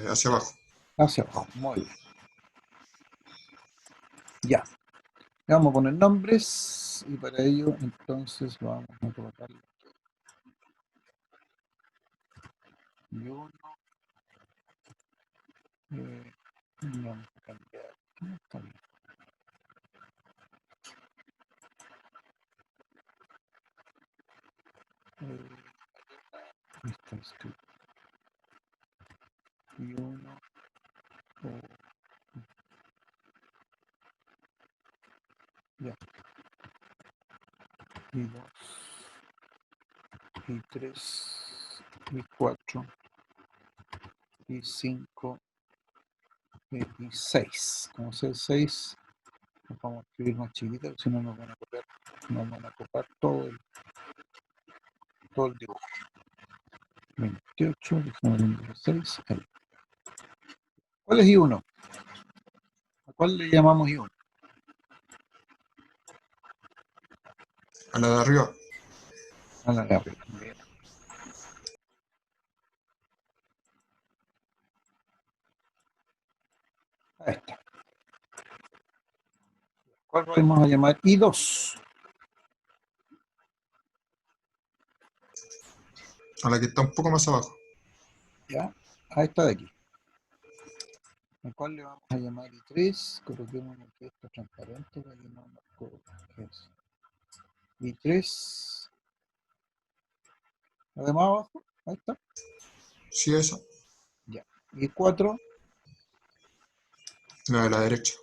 Hacia abajo. hacia abajo. Muy bien. Ya. Le vamos a poner nombres y para ello entonces vamos a colocar y uno. Vamos a cambiar. Está bien. Está escrito. Y uno. Ya. Y dos. Y tres. Y cuatro. Y cinco. Y seis. Como sea seis, nos vamos a escribir más chiquitas, si no nos van a copiar, nos van a copiar todo el dibujo. 28, dejamos el 16. Ahí. ¿Cuál es I1? ¿A cuál le llamamos I1? A la de arriba. A la de arriba. Bien. Ahí está. ¿Cuál vamos a llamar I2? A la que está un poco más abajo. ¿Ya? A esta de aquí. ¿A cuál le vamos a llamar I3? Coloquemos aquí esto transparente para que no nos coloque eso. I3. ¿La de más abajo? Ahí está. Sí, esa. Ya. I4. La de la derecha.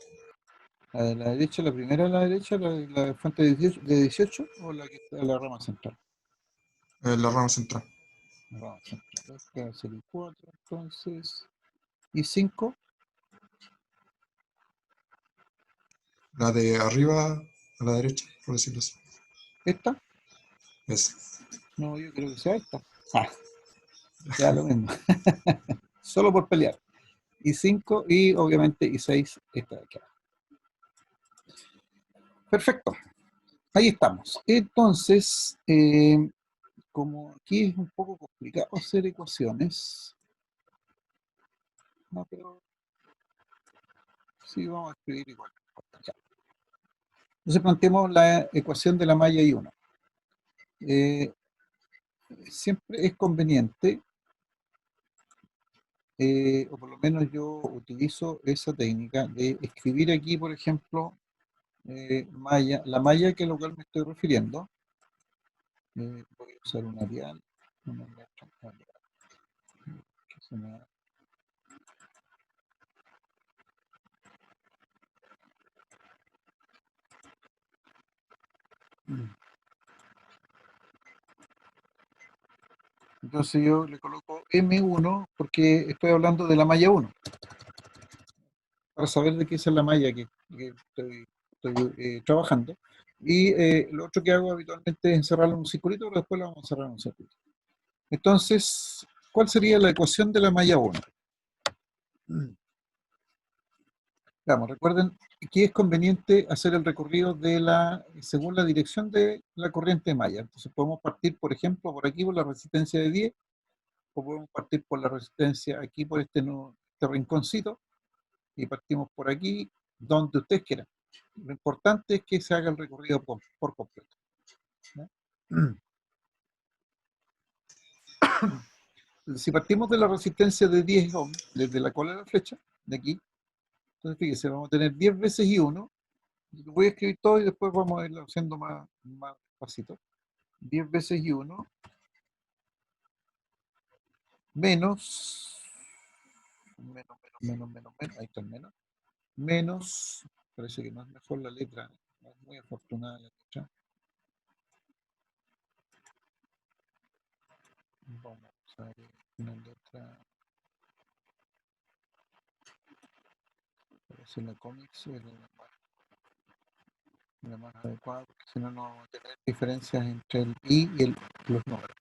La de la derecha, la primera de la derecha, la de fuente de 18 o la que está en la rama central. La rama central. La rama central. Este va a ser I4, entonces. I5. La de arriba a la derecha, por decirlo así. ¿Esta? Esa. No, yo creo que sea esta. Ah, ya lo mismo. solo por pelear. Y 5, y obviamente y 6 está de aquí abajo. Perfecto. Ahí estamos. Entonces, como aquí es un poco complicado hacer ecuaciones, no, pero sí vamos a escribir igual. Ya. Entonces planteemos la ecuación de la malla I1. Siempre es conveniente, o por lo menos yo utilizo esa técnica de escribir aquí, por ejemplo, la malla que a la cual me estoy refiriendo. Voy a usar un Arial, una letra Arial, que se me da. Entonces yo le coloco M1 porque estoy hablando de la malla 1, para saber de qué es la malla que estoy trabajando. Y lo otro que hago habitualmente es encerrarlo en un circulito, pero después lo vamos a encerrar en un circulito. Entonces, ¿cuál sería la ecuación de la malla 1? Vamos, recuerden que es conveniente hacer el recorrido según la dirección de la corriente de malla. Entonces podemos partir, por ejemplo, por aquí por la resistencia de 10, o podemos partir por la resistencia aquí por este rinconcito, y partimos por aquí, donde ustedes quieran. Lo importante es que se haga el recorrido por completo. ¿Ya? Si partimos de la resistencia de 10 ohm, desde la cola de la flecha, de aquí, entonces fíjense, vamos a tener 10 veces I1. Voy a escribir todo y después vamos a irlo haciendo más despacito. 10 veces I1 menos, ahí está el menos, parece que no es mejor la letra, no es muy afortunada la letra. Vamos a usar una letra, parece la Comics, es la más adecuada, porque si no, no vamos a tener diferencias entre el I y los números.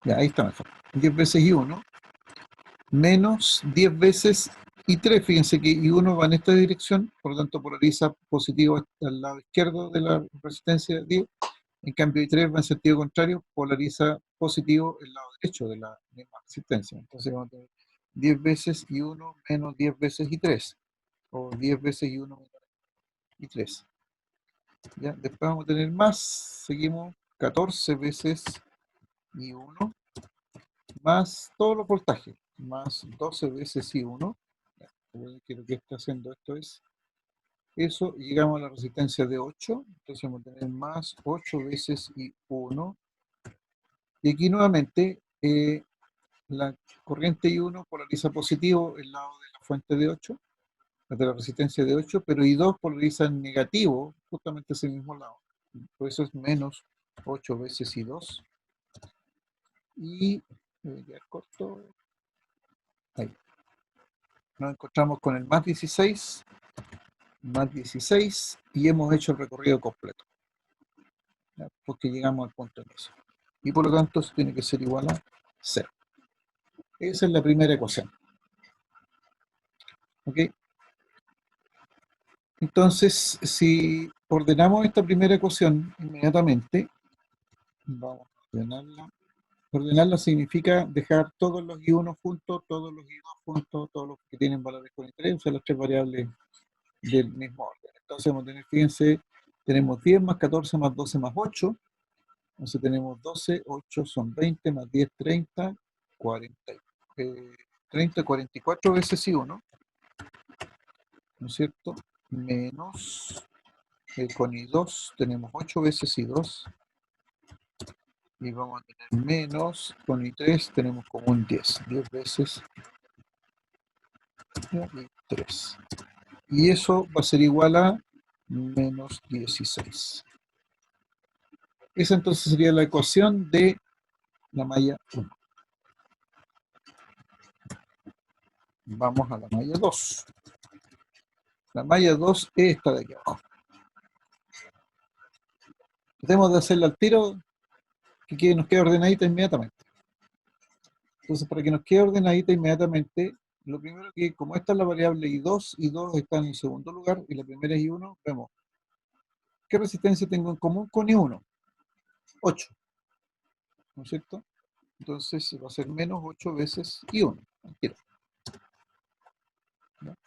Ya, ahí está mejor. 10 veces I1 menos 10 veces I3. Fíjense que I1 va en esta dirección, por lo tanto polariza positivo al lado izquierdo de la resistencia 10. En cambio I3 va en sentido contrario, polariza positivo el lado derecho de la misma resistencia. Entonces vamos a tener 10 veces I1 menos 10 veces I3, o 10 veces I1 menos I3. ¿Ya? Después vamos a tener más, seguimos 14 veces I1 más todos los voltajes, más 12 veces I1. Que lo que está haciendo esto es eso, y llegamos a la resistencia de 8, entonces vamos a tener más 8 veces I1. Y aquí nuevamente la corriente I1 polariza positivo el lado de la fuente de 8, de la resistencia de 8, pero I2 polariza en negativo justamente ese mismo lado. Por eso es menos 8 veces I2. Y ya corto. Ahí. Nos encontramos con el más 16 y hemos hecho el recorrido completo. ¿Ya? Porque llegamos al punto de inicio. Y por lo tanto eso tiene que ser igual a 0. Esa es la primera ecuación. ¿Ok? Entonces, si ordenamos esta primera ecuación inmediatamente, vamos a ordenarla. Ordenarla significa dejar todos los I1 juntos, todos los I2 juntos, todos los que tienen valores con I3, o sea, las tres variables del mismo orden. Entonces vamos a tener, fíjense, tenemos 10 más 14 más 12 más 8. Entonces tenemos 12, 8 son 20, más 10, 30, 40, 30, 44 veces I1, ¿no es cierto? Menos, con I2 tenemos 8 veces I2, y vamos a tener menos, con I3 tenemos como un 10 veces I3. Y eso va a ser igual a menos 16. Esa entonces sería la ecuación de la malla 1. Vamos a la malla 2. La malla 2 es esta de aquí abajo. Tratemos de hacerla al tiro, que nos quede ordenadita inmediatamente. Entonces, para que nos quede ordenadita inmediatamente, lo primero que, como esta es la variable I2 está en segundo lugar, y la primera es I1, vemos, ¿qué resistencia tengo en común con I1? 8, ¿no es cierto? Entonces va a ser menos 8 veces I1. Mentira. ¿Ya?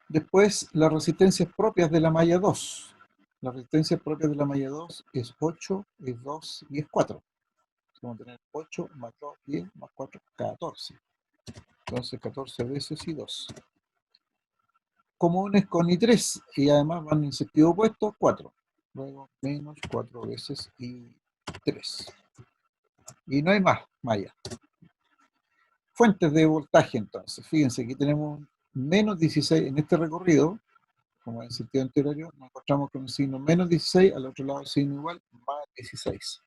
Después, las resistencias propias de la malla 2. Las resistencias propias de la malla 2 es 8, es 2 y es 4. Vamos a tener 8 más 2, 10 más 4, 14. Entonces 14 veces I2. Comunes con I3 y además van en sentido opuesto, 4. Luego menos 4 veces I3. Y no hay más malla. Fuentes de voltaje entonces. Fíjense, aquí tenemos menos 16 en este recorrido, como en el sentido anterior, nos encontramos con un signo menos 16, al otro lado el signo igual, más 16.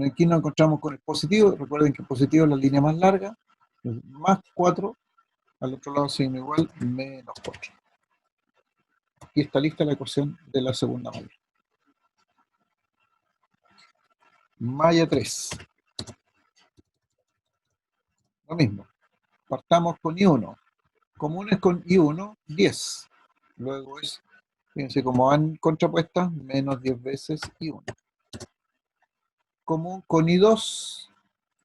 Aquí nos encontramos con el positivo, recuerden que el positivo es la línea más larga, más 4, al otro lado signo igual, menos 4. Aquí está lista la ecuación de la segunda malla. Malla 3. Lo mismo. Partamos con I1. Comunes con I1, 10. Luego es, fíjense cómo van contrapuestas, menos 10 veces I1. Común con I2,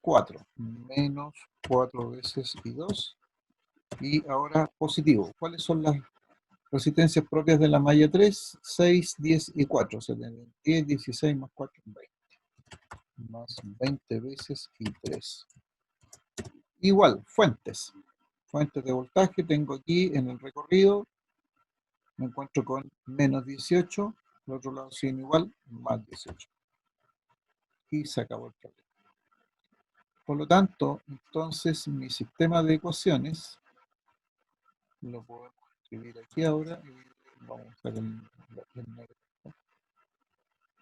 4. Menos 4 veces I2. Y ahora positivo. ¿Cuáles son las resistencias propias de la malla 3? 6, 10 y 4. O sea, 10, 16 más 4, 20. Más 20 veces I3. Igual, fuentes. Fuentes de voltaje tengo aquí en el recorrido. Me encuentro con menos 18. Al otro lado signo igual, más 18. Y se acabó el problema. Por lo tanto, entonces mi sistema de ecuaciones lo podemos escribir aquí ahora y vamos a usar el negro.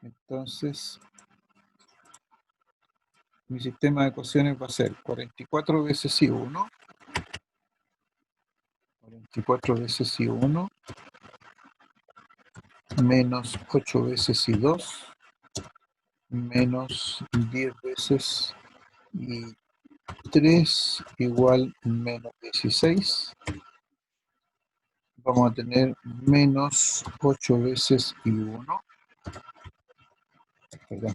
Entonces, mi sistema de ecuaciones va a ser 44 veces I1, 44 veces I1, menos 8 veces I2, menos 10 veces I3 igual menos 16. Vamos a tener menos 8 veces I1, perdón,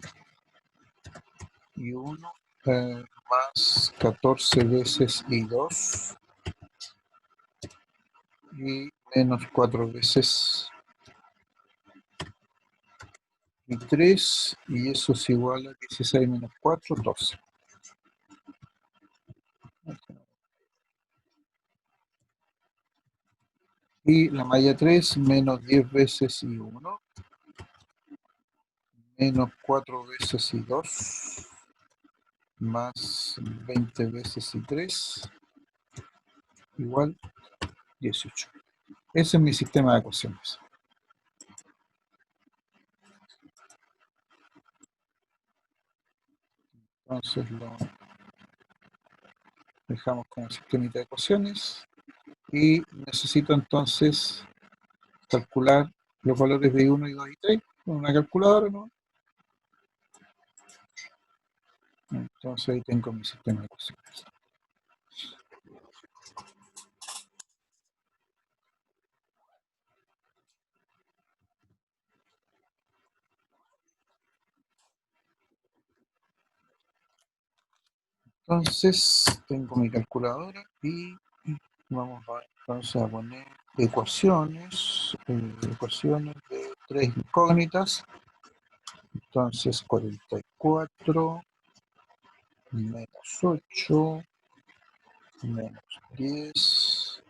I1 más 14 veces I2 y menos 4 veces I3 y eso es igual a 16 menos 4, 12. Y la malla 3 menos 10 veces I1 menos 4 veces I2 más 20 veces I3 igual 18. Ese es mi sistema de ecuaciones. Entonces lo dejamos como sistema de ecuaciones y necesito entonces calcular los valores de 1 y 2 y 3 con una calculadora, ¿no? Entonces ahí tengo mi sistema de ecuaciones. Entonces tengo mi calculadora y vamos entonces a poner ecuaciones de 3 incógnitas. Entonces 44 menos 8 menos 10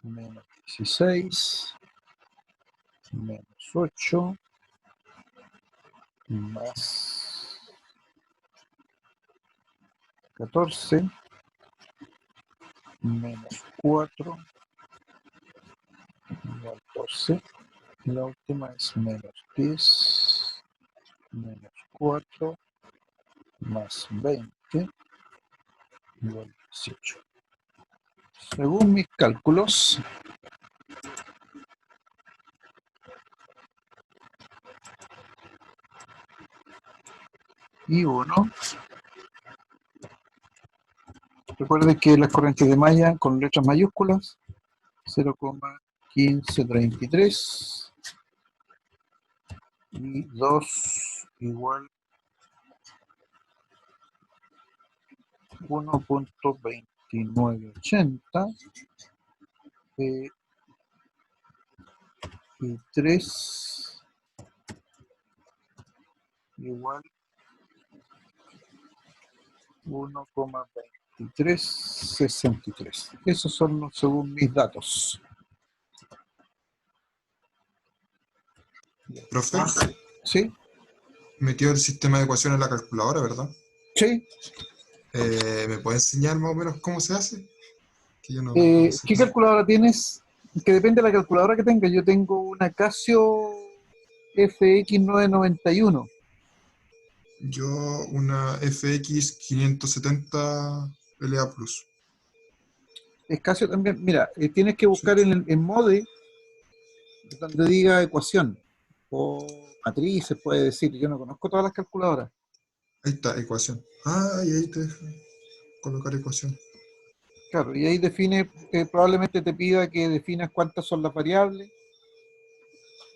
menos 16 menos 8 más 14 menos 4 igual 12. La última es menos 10 menos 4 más 20 igual 18. Según mis cálculos, I1 Recuerden que las corrientes de malla con letras mayúsculas, 0,1533 y 2 igual 1,2980 y 3 igual 1,2363. Esos son según mis datos. Profe, ¿Sí? metió el sistema de ecuaciones en la calculadora, ¿verdad? ¿Sí? ¿Me puede enseñar más o menos cómo se hace? Que yo no sé. ¿Qué calculadora tienes? Que depende de la calculadora que tengas. Yo tengo una Casio FX991. Yo una FX 570 LA Plus. Es Casio también. Mira, tienes que buscar en Mode, donde diga ecuación. O matrices, puede decir. Yo no conozco todas las calculadoras. Ahí está, ecuación. Ah, y ahí te deja colocar ecuación. Claro, y ahí define, probablemente te pida que definas cuántas son las variables. Por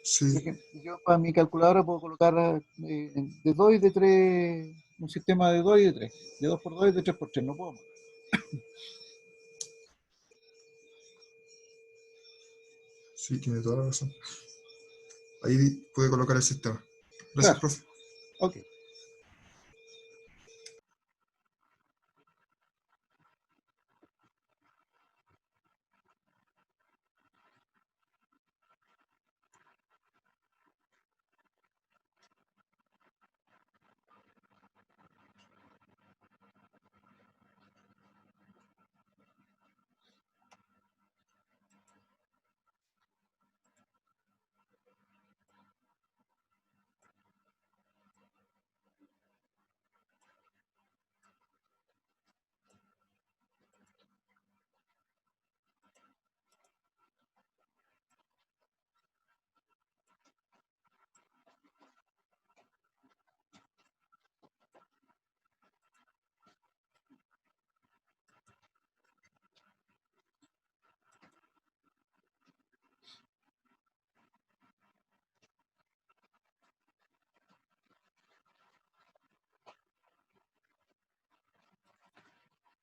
Sí, ejemplo, yo para mi calculadora puedo colocar de 2 y de 3, un sistema de 2 y de 3, de 2 por 2 y de 3 por 3, no puedo más. sí, tiene toda la razón. Ahí puede colocar el sistema. Gracias, Claro, profe. ok.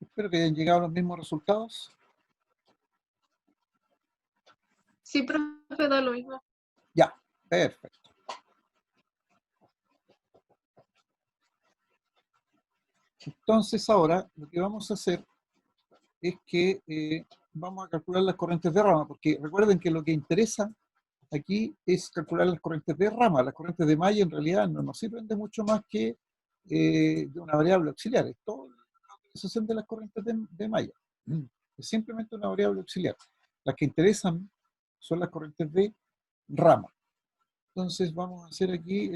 Espero que hayan llegado a los mismos resultados. Sí, profe, da lo mismo. Ya, perfecto. Entonces ahora lo que vamos a hacer es que vamos a calcular las corrientes de rama, porque recuerden que lo que interesa aquí es calcular las corrientes de rama. Las corrientes de malla en realidad no nos sirven de mucho más que de una variable auxiliar. Es todo la utilización de las corrientes de malla. Es simplemente una variable auxiliar. Las que interesan son las corrientes de rama. Entonces vamos a hacer aquí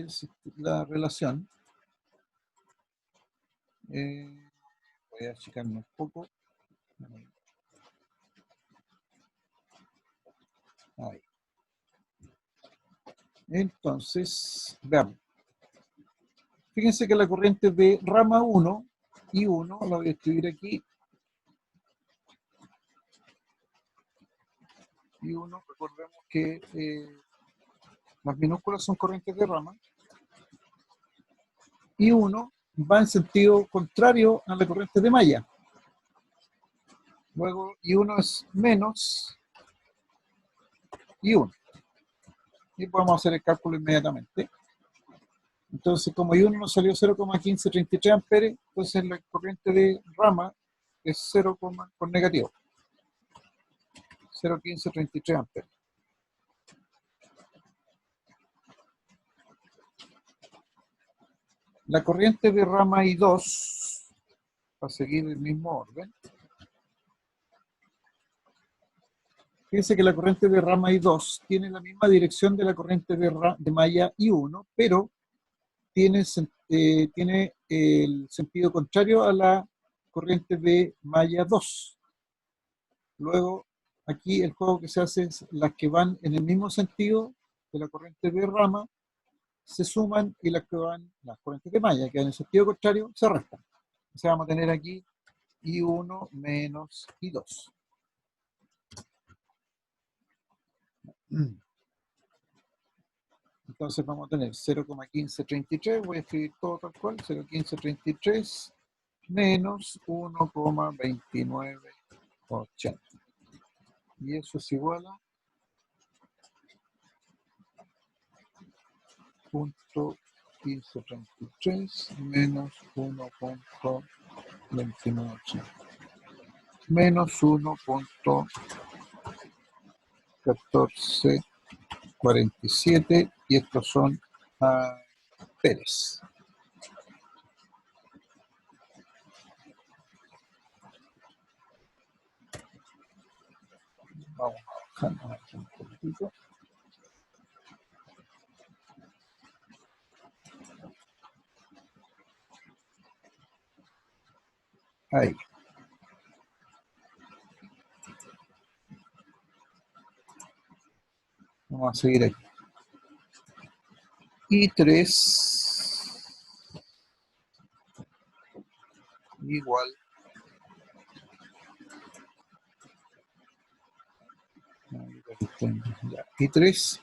la relación. Voy a achicarme un poco. Ahí. Entonces, veamos. Fíjense que la corriente de rama 1 y 1, la voy a escribir aquí. Y 1, recordemos que las minúsculas son corrientes de rama. Y 1 va en sentido contrario a la corriente de malla. Luego, y 1 es menos y 1. Y podemos hacer el cálculo inmediatamente. Entonces, como I1 nos salió 0,1533 amperes, entonces la corriente de rama es 0, con negativo. 0,1533 amperes. La corriente de rama I2, para seguir el mismo orden, fíjense que la corriente de rama I2 tiene la misma dirección de la corriente de malla I1, pero tiene el sentido contrario a la corriente de malla 2. Luego, aquí el juego que se hace es las que van en el mismo sentido de la corriente de rama se suman y las que van, las corrientes de malla que van en el sentido contrario, se restan. O sea, vamos a tener aquí I1 menos I2. Entonces vamos a tener 0,1533, voy a escribir todo tal cual, 0,1533 menos 1,2980. Y eso es igual a punto 1533 menos 1,2980 menos 1,1447 y estos son amperes. Vamos a bajar aquí un poquitito. Ahí. Vamos a seguir aquí. I3 igual ya. I3,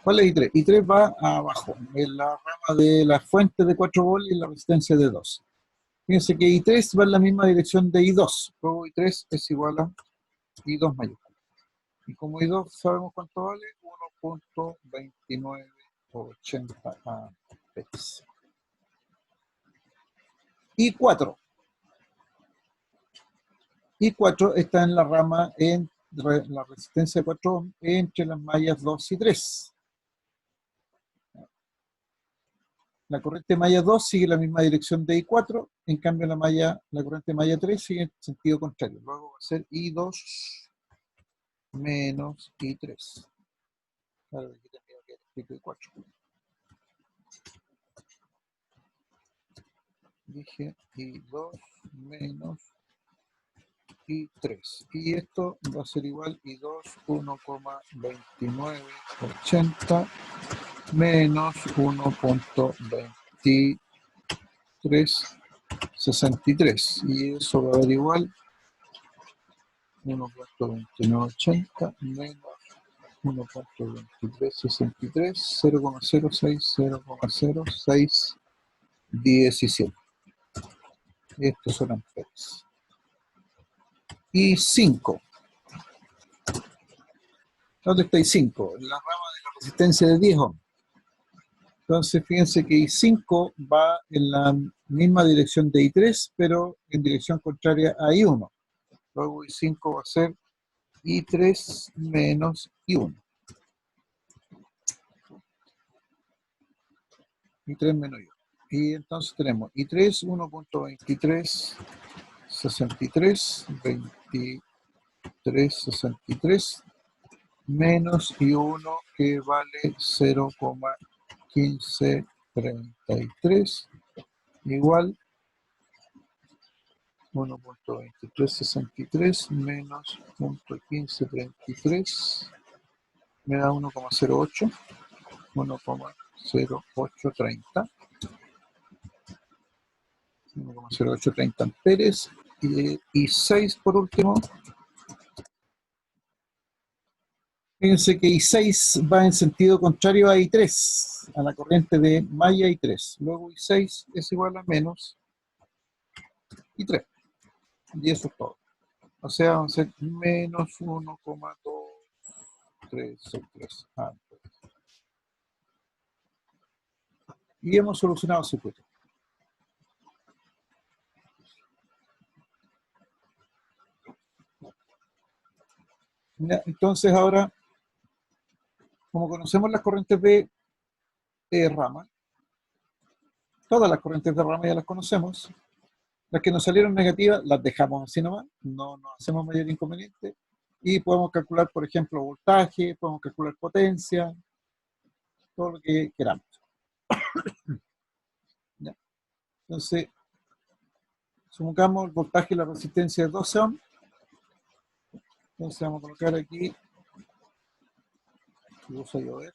¿cuál es I3? I3 va abajo, en la rama de la fuente de 4 volts y la resistencia de 2. Fíjense que I3 va en la misma dirección de I2, luego I3 es igual a I2 mayúscula. Y como I2 sabemos cuánto vale, 1,2980 amperes. I4. I4 está en la rama en la resistencia de 4 ohm entre las mallas 2 y 3. La corriente malla 2 sigue la misma dirección de I4, en cambio la corriente malla 3 sigue en sentido contrario. Luego va a ser I2 menos I3. Claro, aquí tendría que escribir I4. Dije I2 menos I3. Y esto va a ser igual I2 1,2980 menos 1,2363. Y eso va a dar igual 1,2980 menos 1,2363, 0,06, 0,0617. Estos son amperes. Y 5. ¿Dónde está I5? En la rama de la resistencia de 10 ohm. Entonces, fíjense que I5 va en la misma dirección de I3, pero en dirección contraria a I1. Luego I5 va a ser I3 menos I1. I3 menos I1. Y entonces tenemos I3 1,2363, 2363, menos I1 que vale 0,1533, igual 1,2363 menos 0,1533, me da 1,08, 1,0830. 1,0830 amperes y 6 por último. Fíjense que I6 va en sentido contrario a I3, a la corriente de malla I3. Luego I6 es igual a menos I3. Y eso es todo. O sea, vamos a hacer menos 1,2363 amperes. Y hemos solucionado el circuito. Entonces ahora, como conocemos las corrientes de rama, todas las corrientes de rama ya las conocemos, las que nos salieron negativas las dejamos así nomás, no nos hacemos mayor inconveniente, y podemos calcular, por ejemplo, voltaje, podemos calcular potencia, todo lo que queramos. ¿Ya? Entonces, supongamos el voltaje y la resistencia de 12 ohm. Entonces vamos a colocar aquí, vamos a llover.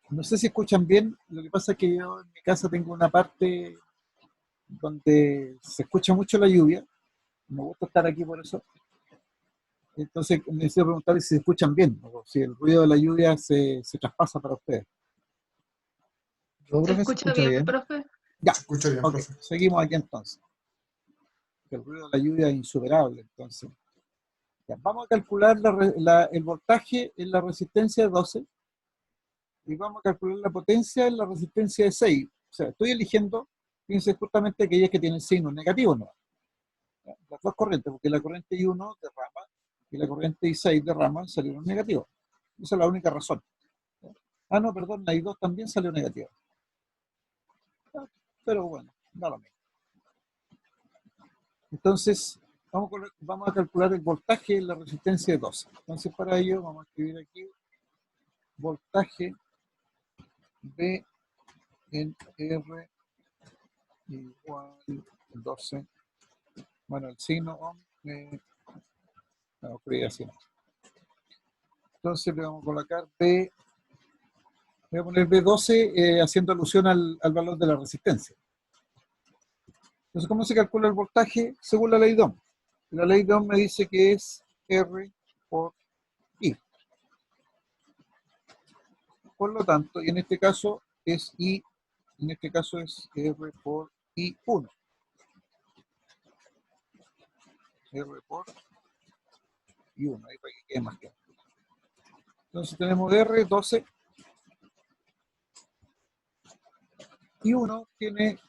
No sé si escuchan bien, lo que pasa es que yo en mi casa tengo una parte donde se escucha mucho la lluvia. Me gusta estar aquí por eso. Entonces necesito preguntarles si se escuchan bien, o si el ruido de la lluvia se traspasa para ustedes. No, ¿Se profe, se escucha escucha bien, bien. profe? Ya, Se escucha bien, ok, profe. seguimos aquí entonces. El ruido de la lluvia es insuperable, entonces. Ya, vamos a calcular el voltaje en la resistencia de 12 y vamos a calcular la potencia en la resistencia de 6. O sea, estoy eligiendo, fíjense, justamente aquellas que tienen signos negativos, ¿no? Ya, las dos corrientes, porque la corriente I1 derrama y la corriente I6 derrama, salieron negativos. Esa es la única razón. ¿Ya? Ah, no, perdón, la I2 también salió negativa. Ya, pero bueno, da lo mismo. Entonces, vamos a calcular el voltaje en la resistencia de 12. Entonces, para ello, vamos a escribir aquí voltaje V en R igual 12. Bueno, el signo ohm, no, escribí así, no. Entonces, le vamos a colocar V, voy a poner V12 haciendo alusión al valor de la resistencia. Entonces, ¿cómo se calcula el voltaje? Según la ley de Ohm. La ley de Ohm me dice que es R por I. Por lo tanto, y en este caso es I, en este caso es R por I1. R por I1, ahí para que quede más claro. Entonces tenemos R12 y 1 tiene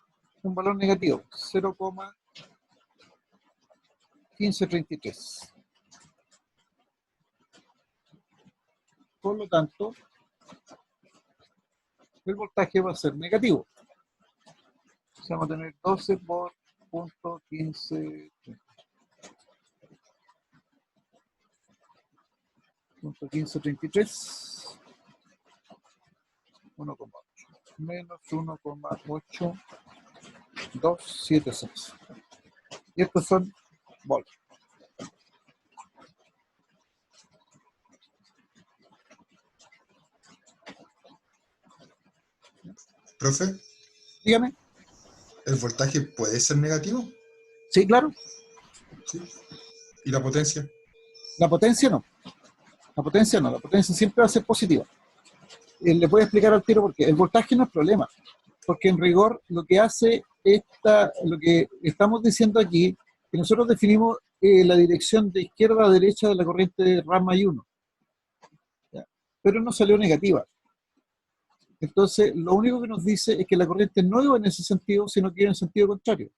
un valor negativo, 0,1533. Por lo tanto, el voltaje va a ser negativo. Entonces vamos a tener 12 por punto 15, punto 1533, 1,8 menos 1,8276. Y estos son volts. Profe, Dígame. ¿el voltaje puede ser negativo? Sí, claro. Sí. ¿Y la potencia? La potencia no. La potencia no. La potencia siempre va a ser positiva. Les voy a explicar al tiro porque el voltaje no es problema. Porque en rigor lo que hace lo que estamos diciendo aquí, que nosotros definimos la dirección de izquierda a derecha de la corriente de rama I1. ¿Ya? Pero no salió negativa. Entonces, lo único que nos dice es que la corriente no iba en ese sentido, sino que iba en sentido contrario.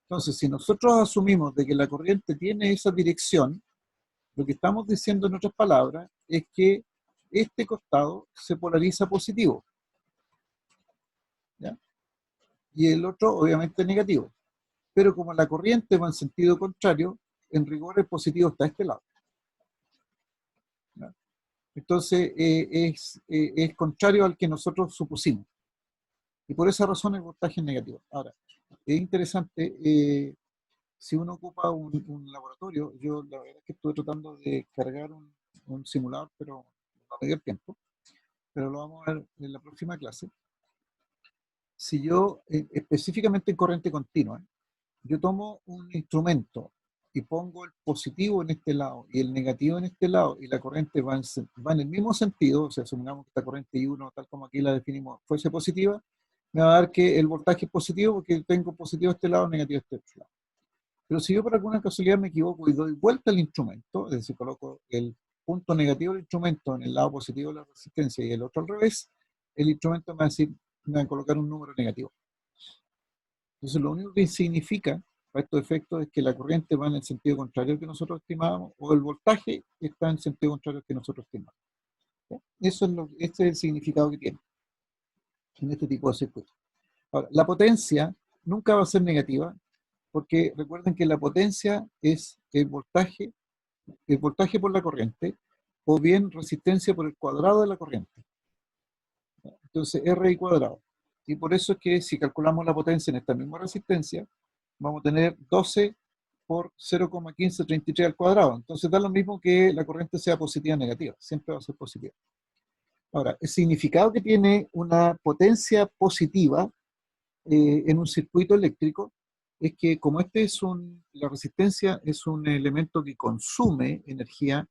Entonces, si nosotros asumimos de que la corriente tiene esa dirección, lo que estamos diciendo en otras palabras es que este costado se polariza positivo, ¿ya? Y el otro obviamente negativo. Pero como la corriente va en sentido contrario, en rigor el positivo está a este lado, ¿ya? Entonces es contrario al que nosotros supusimos. Y por esa razón el voltaje es negativo. Ahora, es interesante, si uno ocupa un laboratorio, yo la verdad es que estuve tratando de cargar un simulador, pero no me dio el tiempo, pero lo vamos a ver en la próxima clase. Si yo, específicamente en corriente continua, yo tomo un instrumento y pongo el positivo en este lado y el negativo en este lado, y la corriente va en el mismo sentido, o sea, supongamos que esta corriente I1, tal como aquí la definimos, fuese positiva, me va a dar que el voltaje es positivo porque tengo positivo a este lado, negativo a este otro lado. Pero si yo por alguna casualidad me equivoco y doy vuelta al instrumento, es decir, coloco el punto negativo del instrumento en el lado positivo de la resistencia y el otro al revés, el instrumento me va a decir, me va a colocar un número negativo. Entonces, lo único que significa para estos efectos es que la corriente va en el sentido contrario al que nosotros estimábamos, o el voltaje está en el sentido contrario al que nosotros estimamos. ¿Sí? Ese es el significado que tiene en este tipo de circuitos. Ahora, la potencia nunca va a ser negativa, porque recuerden que la potencia es el voltaje por la corriente, o bien resistencia por el cuadrado de la corriente. Entonces, RI cuadrado. Y por eso es que si calculamos la potencia en esta misma resistencia, vamos a tener 12 por 0,1533 al cuadrado. Entonces da lo mismo que la corriente sea positiva o negativa. Siempre va a ser positiva. Ahora, el significado que tiene una potencia positiva en un circuito eléctrico es que como la resistencia es un elemento que consume energía,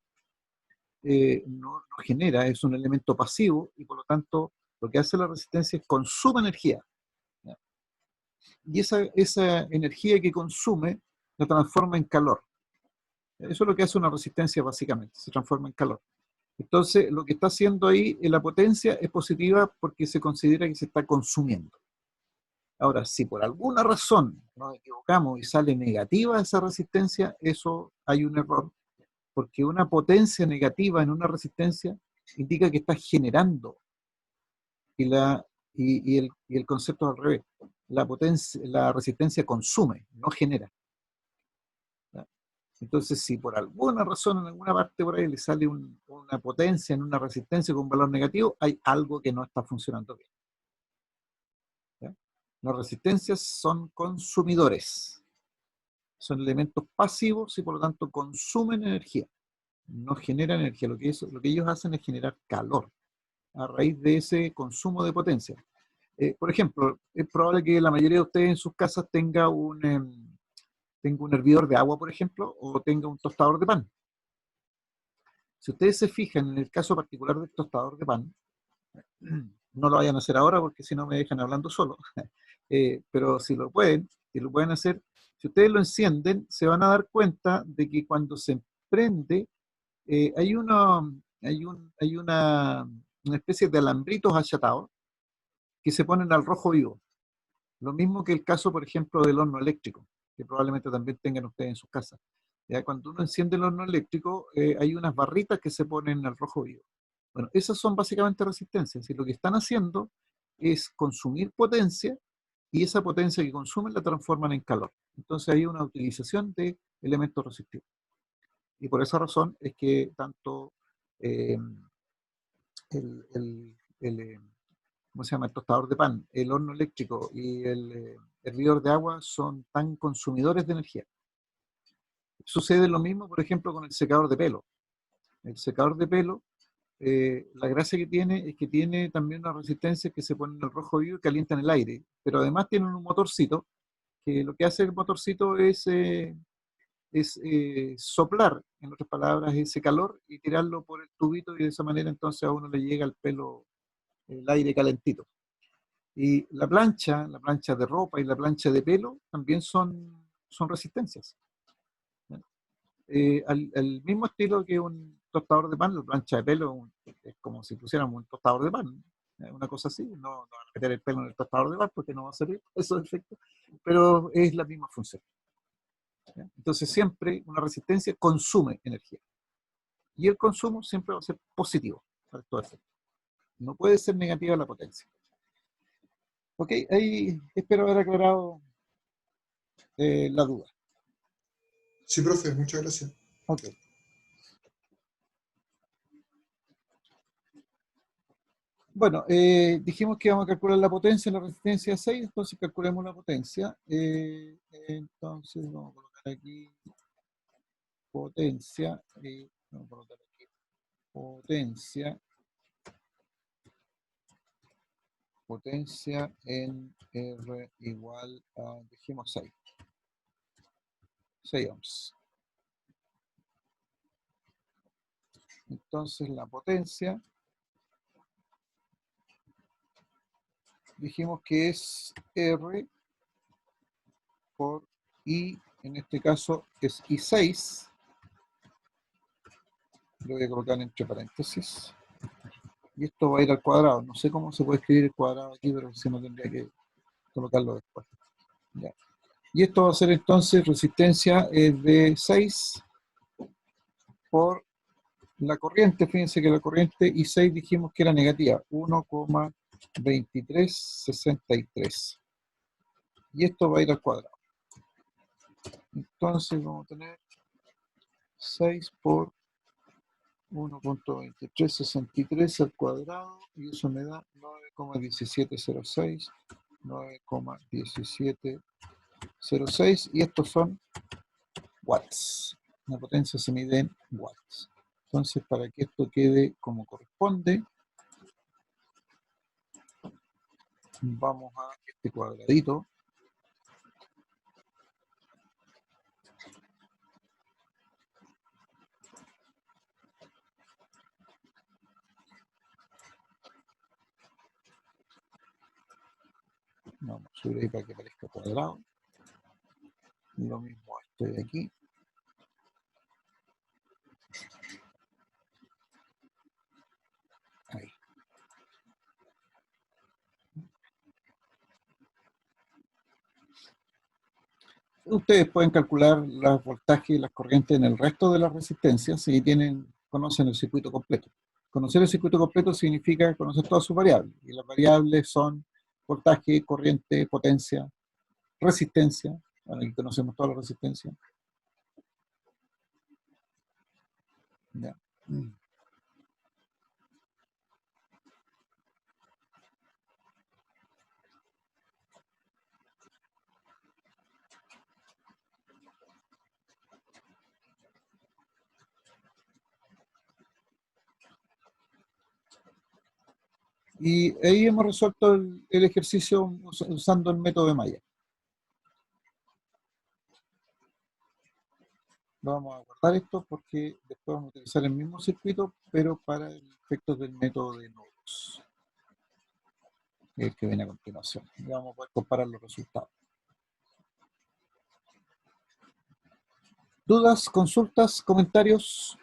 no genera, es un elemento pasivo y por lo tanto lo que hace la resistencia es consume energía. ¿Ya? Y esa energía que consume la transforma en calor. Eso es lo que hace una resistencia básicamente, se transforma en calor. Entonces, lo que está haciendo ahí, la potencia es positiva porque se considera que se está consumiendo. Ahora, si por alguna razón nos equivocamos y sale negativa esa resistencia, eso hay un error, porque una potencia negativa en una resistencia indica que está generando, y el concepto es al revés. La resistencia consume, no genera. ¿Ya? Entonces, si por alguna razón en alguna parte por ahí le sale una potencia en una resistencia con un valor negativo, hay algo que no está funcionando bien. ¿Ya? Las resistencias son consumidores, son elementos pasivos y por lo tanto consumen energía, no generan energía. Lo que ellos hacen es generar calor a raíz de ese consumo de potencia. Por ejemplo, es probable que la mayoría de ustedes en sus casas tenga un hervidor de agua, por ejemplo, o tenga un tostador de pan. Si ustedes se fijan en el caso particular del tostador de pan, no lo vayan a hacer ahora porque si no me dejan hablando solo, pero si lo pueden hacer, si ustedes lo encienden, se van a dar cuenta de que cuando se prende, hay una especie de alambritos achatados que se ponen al rojo vivo. Lo mismo que el caso, por ejemplo, del horno eléctrico, que probablemente también tengan ustedes en sus casas. ¿Ya? Cuando uno enciende el horno eléctrico, hay unas barritas que se ponen al rojo vivo. Bueno, esas son básicamente resistencias, y lo que están haciendo es consumir potencia, y esa potencia que consumen la transforman en calor. Entonces hay una utilización de elementos resistivos. Y por esa razón es que tanto eh, el ¿cómo se llama? El tostador de pan, el horno eléctrico y el hervidor de agua son tan consumidores de energía. Sucede lo mismo, por ejemplo, con el secador de pelo. El secador de pelo, la gracia que tiene es que tiene también una resistencia que se pone en el rojo vivo y calientan el aire, pero además tienen un motorcito, que lo que hace el motorcito es soplar, en otras palabras, ese calor y tirarlo por el tubito, y de esa manera entonces a uno le llega al pelo el aire calentito. Y la plancha de ropa y la plancha de pelo también son resistencias. Al mismo estilo que un tostador de pan, la plancha de pelo es como si pusiéramos un tostador de pan, una cosa así. No van a meter el pelo en el tostador de pan porque no va a servir esos efectos, pero es la misma función. ¿Ya? Entonces siempre una resistencia consume energía. Y el consumo siempre va a ser positivo para todo efecto. No puede ser negativa la potencia. Ok, ahí espero haber aclarado la duda. Sí, profe, muchas gracias. Ok. Bueno, dijimos que íbamos a calcular la potencia en la resistencia 6, entonces calculemos la potencia. Entonces vamos a colocar aquí potencia, y vamos a colocar aquí potencia en R igual a, dijimos 6 ohms. Entonces la potencia, dijimos que es R por I, en este caso es I6, lo voy a colocar entre paréntesis, y esto va a ir al cuadrado. No sé cómo se puede escribir el cuadrado aquí, pero si no tendría que colocarlo después. Ya. Y esto va a ser entonces resistencia de 6 por la corriente. Fíjense que la corriente I6 dijimos que era negativa, 1,2363. Y esto va a ir al cuadrado. Entonces vamos a tener 6 por 1,2363 al cuadrado, y eso me da 9,1706, 9,1706, y estos son watts. La potencia se mide en watts. Entonces, para que esto quede como corresponde, Vamos a este cuadradito. Vamos a subir ahí para que parezca cuadrado. Lo mismo este de aquí. Ahí. Ustedes pueden calcular los voltajes y las corrientes en el resto de las resistencias si conocen el circuito completo. Conocer el circuito completo significa conocer todas sus variables. Y las variables son voltaje, corriente, potencia, resistencia. Bueno, aquí conocemos todas las resistencias. Ya. Y ahí hemos resuelto el ejercicio usando el método de Maya. Vamos a guardar esto porque después vamos a utilizar el mismo circuito, pero para efectos del método de nodos, el que viene a continuación. Y vamos a poder comparar los resultados. ¿Dudas, consultas, comentarios?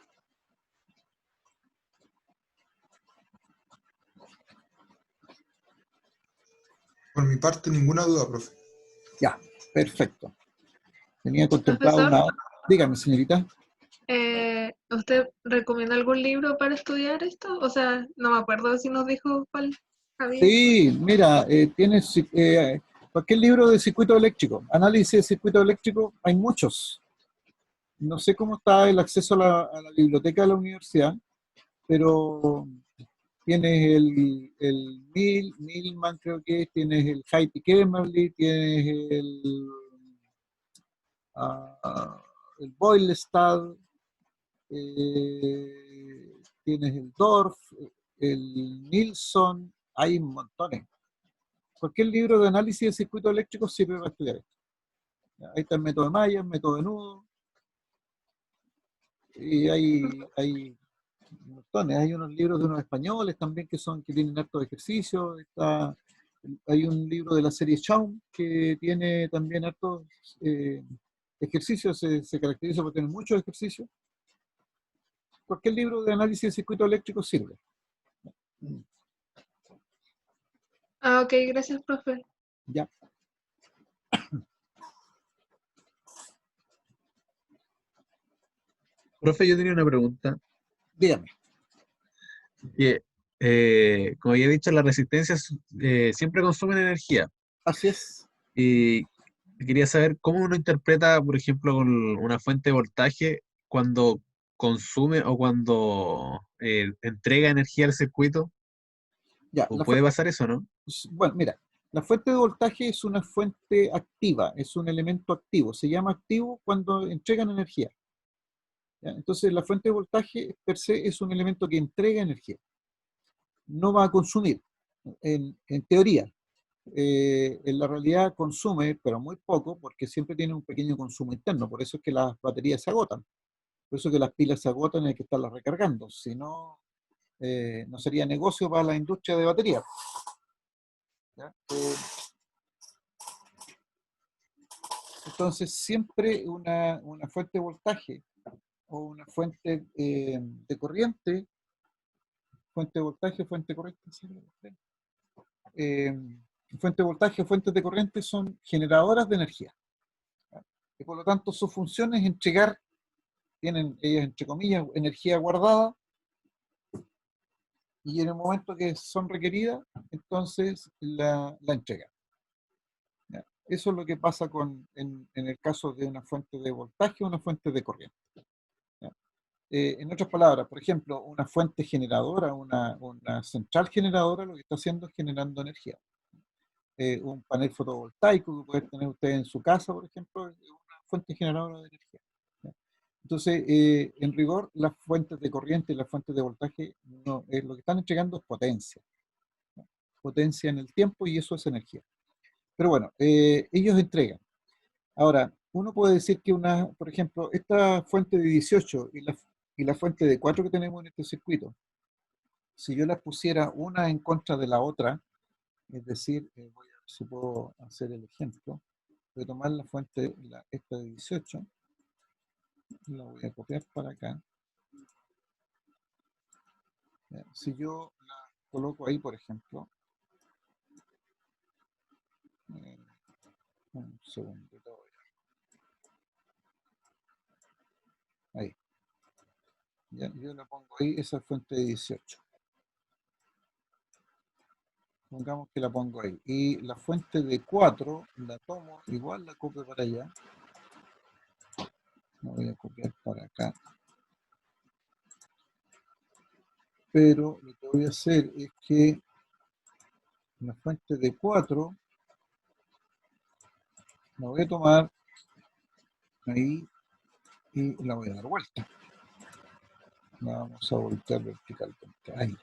Por mi parte, ninguna duda, profe. Ya, perfecto. Tenía contemplado Profesor. una... Dígame, señorita. ¿Usted recomienda algún libro para estudiar esto? O sea, no me acuerdo si nos dijo cuál había. Sí, mira, tienes cualquier libro de circuito eléctrico, análisis de circuito eléctrico, hay muchos. No sé cómo está el acceso a la biblioteca de la universidad, pero tienes el Millman, creo que es, tienes el Heidi Kemmerly, tienes el Boylestad, tienes el Dorf, el Nilsson, hay montones. Cualquier libro de análisis de circuito eléctrico sirve para estudiar esto. Ahí está el método de Maya, el método de nudo, y hay montones. Hay unos libros de unos españoles también que tienen hartos ejercicios. Hay un libro de la serie Schaum que tiene también hartos ejercicios, se caracteriza por tener muchos ejercicios. Cualquier libro de análisis de circuito eléctrico sirve. Ah, ok, gracias, profe. Ya. Profe, yo tenía una pregunta. Dígame. Que, como había dicho, las resistencias siempre consumen energía. Así es. Y quería saber cómo uno interpreta, por ejemplo, con una fuente de voltaje cuando consume o cuando entrega energía al circuito. Ya, ¿O puede pasar eso, no? bueno, mira, la fuente de voltaje es una fuente activa, es un elemento activo. Se llama activo cuando entregan energía. ¿Ya? Entonces, la fuente de voltaje per se es un elemento que entrega energía. No va a consumir, en teoría. En la realidad consume, pero muy poco, porque siempre tiene un pequeño consumo interno. Por eso es que las baterías se agotan. Por eso es que las pilas se agotan y hay que estarlas recargando. Si no, no sería negocio para la industria de baterías. ¿Ya? Entonces, siempre una fuente de voltaje o una fuente de corriente, fuente de voltaje, fuente de corriente, fuente de voltaje o fuentes de corriente son generadoras de energía. ¿Ya? Y por lo tanto, su función es entregar, tienen ellas, entre comillas, energía guardada, y en el momento que son requeridas, entonces la entregan. ¿Ya? Eso es lo que pasa en el caso de una fuente de voltaje o una fuente de corriente. ¿Ya? En otras palabras, por ejemplo, una fuente generadora, una central generadora, lo que está haciendo es generando energía. Un panel fotovoltaico que puede tener usted en su casa, por ejemplo, es una fuente generadora de energía. ¿Ya? Entonces, en rigor, las fuentes de corriente y las fuentes de voltaje, no, lo que están entregando es potencia. ¿Ya? potencia en el tiempo y eso es energía. Pero bueno, ellos entregan. Ahora, uno puede decir que por ejemplo, esta fuente de 18 y la fuente de 4 que tenemos en este circuito, si yo las pusiera una en contra de la otra, es decir, voy a ver si puedo hacer el ejemplo, voy a tomar la fuente, esta de 18, la voy a copiar para acá. Ya, si yo la coloco ahí, por ejemplo, un segundo, ahí. Ya, yo la pongo ahí, esa fuente de 18. Pongamos que la pongo ahí. Y la fuente de 4 la tomo, igual la copio para allá. La voy a copiar para acá. Pero lo que voy a hacer es que la fuente de 4 la voy a tomar ahí y la voy a dar vuelta. La vamos a voltear verticalmente. Ahí.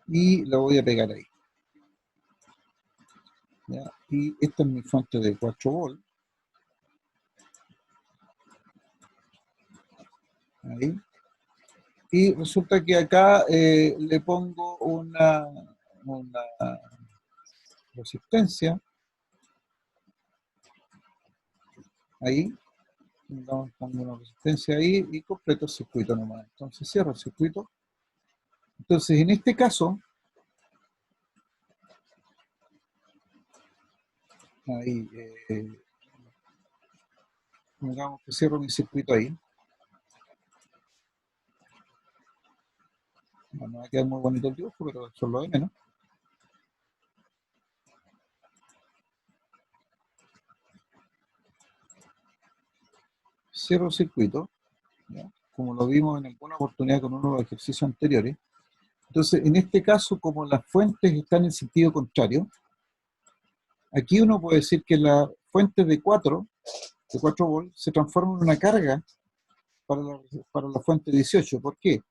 Y la voy a pegar ahí. ¿Ya? Y esta es mi fuente de 4 volts. Ahí. Y resulta que acá le pongo una resistencia. Ahí. Pongo una resistencia ahí y completo el circuito nomás. Entonces cierro el circuito. Entonces en este caso, ahí, digamos que cierro mi circuito ahí. Bueno, va a quedar muy bonito el dibujo, pero eso es lo de menos. Cierro el circuito, ¿ya? Como lo vimos en alguna oportunidad con uno de los ejercicios anteriores. Entonces, en este caso, como las fuentes están en sentido contrario, aquí uno puede decir que la fuente de 4 volts, se transforma en una carga para la fuente 18. ¿Por qué?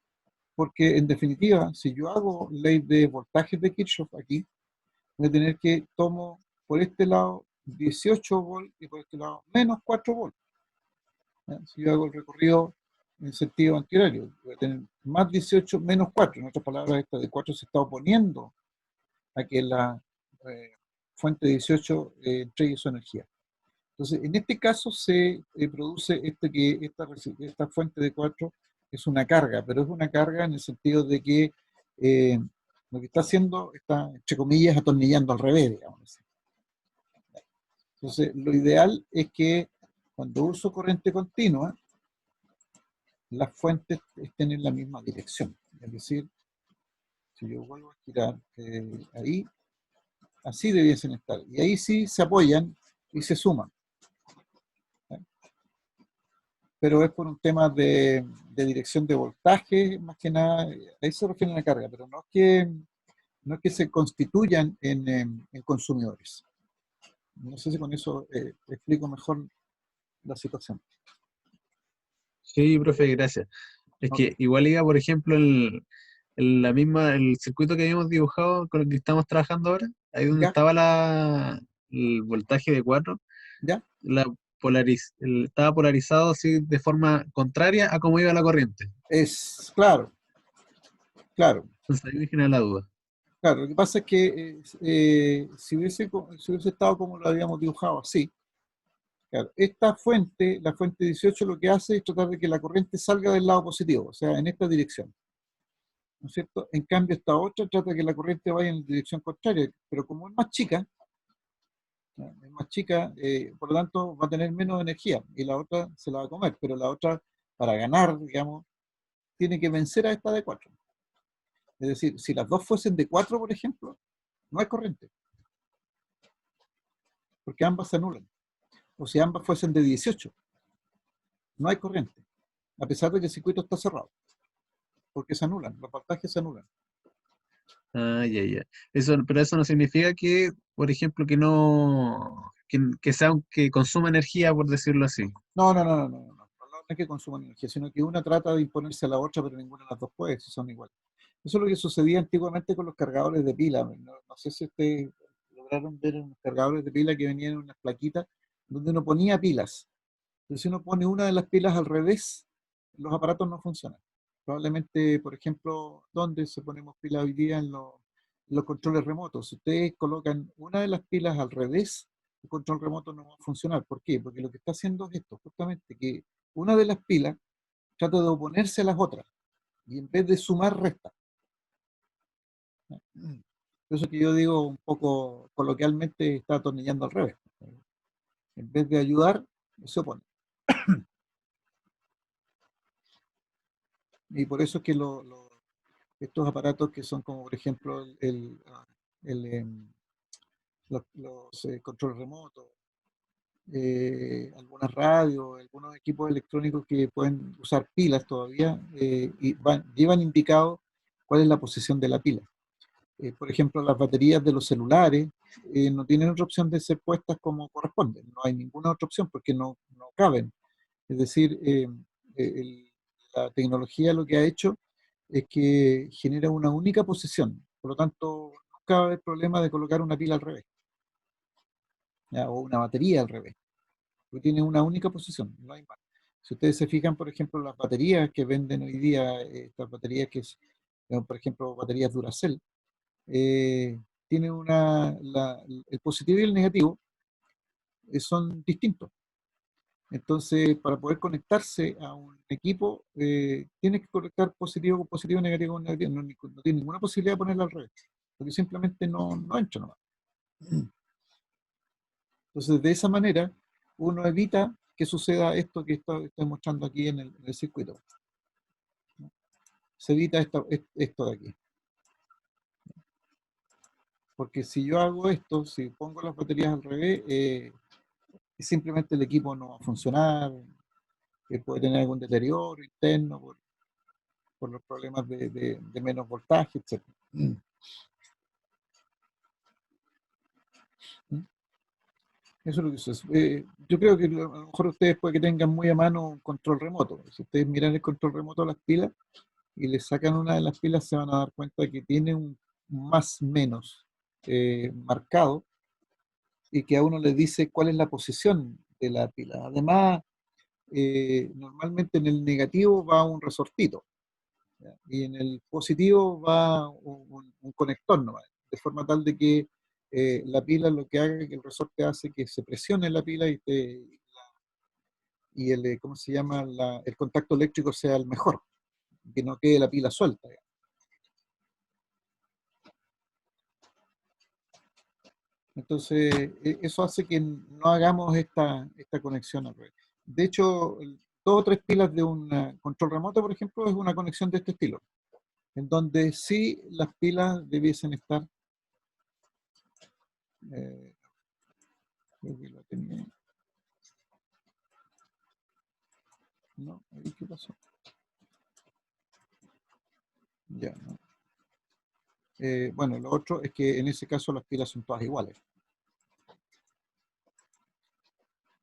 Porque en definitiva, si yo hago ley de voltajes de Kirchhoff aquí, voy a tener que tomo por este lado 18 volts y por este lado menos 4 volts. ¿Ya? Si yo hago el recorrido en sentido antihorario, voy a tener más 18 menos 4. En otras palabras, esta de 4 se está oponiendo a que la fuente 18 entregue su energía. Entonces, en este caso se produce esta fuente de 4 es una carga, pero es una carga en el sentido de que lo que está haciendo está, entre comillas, atornillando al revés, digamos. Entonces, lo ideal es que cuando uso corriente continua, las fuentes estén en la misma dirección. Es decir, si yo vuelvo a girar ahí, así debiesen estar. Y ahí sí se apoyan y se suman. Pero es por un tema de dirección de voltaje, más que nada, ahí se refiere a la carga, pero no es que se constituyan en consumidores. No sé si con eso explico mejor la situación. Sí, profe, gracias. Es Ok. que igual iba, por ejemplo, el circuito que habíamos dibujado con el que estamos trabajando ahora, ahí donde ¿Ya? estaba el voltaje de 4, ¿Ya? estaba polarizado así de forma contraria a cómo iba la corriente. Es claro, claro. Entonces ahí me genera la duda. Claro, lo que pasa es que si hubiese estado como lo habíamos dibujado así, claro, esta fuente, la fuente 18, lo que hace es tratar de que la corriente salga del lado positivo, o sea, en esta dirección, ¿no es cierto? En cambio, esta otra trata de que la corriente vaya en dirección contraria, pero como es más chica, ¿ya? Es más chica, por lo tanto va a tener menos energía y la otra se la va a comer, pero la otra, para ganar, digamos, tiene que vencer a esta de 4. Es decir, si las dos fuesen de 4, por ejemplo, no hay corriente, porque ambas se anulan. O si ambas fuesen de 18, no hay corriente, a pesar de que el circuito está cerrado, porque se anulan, los voltajes se anulan. Ah, ya, ya. Pero eso no significa que, por ejemplo, que no, que consuma energía, por decirlo así. No. No es que consuman energía, sino que una trata de imponerse a la otra, pero ninguna de las dos puede, si son iguales. Eso es lo que sucedía antiguamente con los cargadores de pila. No sé si ustedes lograron ver unos cargadores de pila que venían en unas plaquitas donde uno ponía pilas. Entonces, si uno pone una de las pilas al revés, los aparatos no funcionan. Probablemente, por ejemplo, ¿dónde se ponemos pilas hoy día en los controles remotos? Si ustedes colocan una de las pilas al revés, el control remoto no va a funcionar. ¿Por qué? Porque lo que está haciendo es esto, justamente, que una de las pilas trata de oponerse a las otras y en vez de sumar, resta. Por eso que yo digo un poco coloquialmente, está atornillando al revés. En vez de ayudar, se opone. Y por eso es que estos aparatos que son como, por ejemplo, los controles remotos, algunas radios, algunos equipos electrónicos que pueden usar pilas todavía, y llevan indicado cuál es la posición de la pila. Por ejemplo, las baterías de los celulares no tienen otra opción de ser puestas como corresponden. No hay ninguna otra opción porque no caben. Es decir, la tecnología lo que ha hecho es que genera una única posición. Por lo tanto, nunca va a haber problema de colocar una pila al revés, ¿ya? O una batería al revés, porque tiene una única posición, no hay más. Si ustedes se fijan, por ejemplo, las baterías que venden hoy día, estas baterías que es, por ejemplo, baterías Duracell, eh, tiene el positivo y el negativo son distintos. Entonces, para poder conectarse a un equipo, tiene que conectar positivo con positivo, negativo con negativo. No tiene ninguna posibilidad de ponerlo al revés, porque simplemente no entra nomás. Entonces, de esa manera, uno evita que suceda esto que estoy mostrando aquí en el circuito. Se evita esto de aquí. Porque si yo hago esto, si pongo las baterías al revés, simplemente el equipo no va a funcionar, puede tener algún deterioro interno por los problemas de menos voltaje, etc. Eso es lo que sucede. Yo creo que a lo mejor ustedes puede que tengan muy a mano un control remoto. Si ustedes miran el control remoto de las pilas y le sacan una de las pilas, se van a dar cuenta de que tiene un más menos marcado y que a uno le dice cuál es la posición de la pila. Además, normalmente en el negativo va un resortito, ¿ya? Y en el positivo va un conector nomás, de forma tal de que la pila lo que haga, que el resorte hace que se presione la pila y ¿cómo se llama? El contacto eléctrico sea el mejor, que no quede la pila suelta, ¿ya? Entonces, eso hace que no hagamos esta conexión al revés. De hecho, dos o tres pilas de un control remoto, por ejemplo, es una conexión de este estilo, en donde sí las pilas debiesen estar, eh, creo que la tenía, ¿no? Ahí, ¿qué pasó? Ya, ¿no? Bueno, lo otro es que en ese caso las pilas son todas iguales,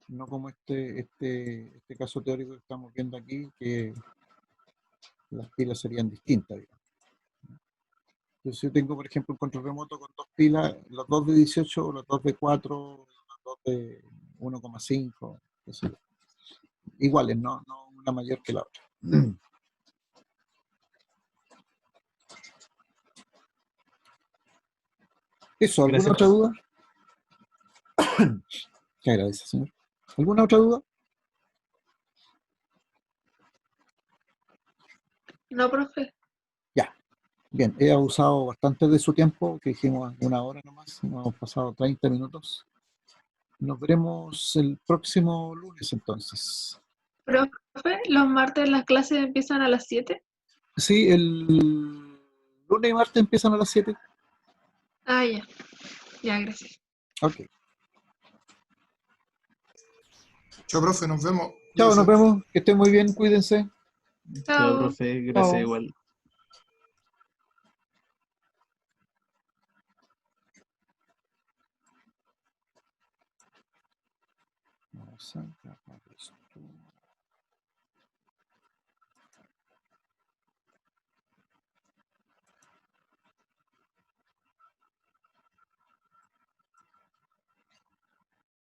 no como este caso teórico que estamos viendo aquí, que las pilas serían distintas, digamos. Entonces yo tengo, por ejemplo, un control remoto con dos pilas, los dos de 18, los dos de 4, los dos de 1,5, qué sé yo. Iguales, no una mayor que la otra. Eso, ¿alguna Gracias. otra duda? Qué agradece, señor. ¿Alguna otra duda? No, profe. Ya, bien, he abusado bastante de su tiempo, que dijimos una hora nomás, nos hemos pasado 30 minutos. Nos veremos el próximo lunes entonces. Profe, los martes las clases empiezan a las 7. Sí, el lunes y martes empiezan a las 7. Ah, ya. Ya, gracias. Ok. Chao, profe, nos vemos. Chao, nos Cuídese. vemos. Que estén muy bien, cuídense. Chao, Chao. profe. Gracias Chao. igual. Vamos a grabar esto.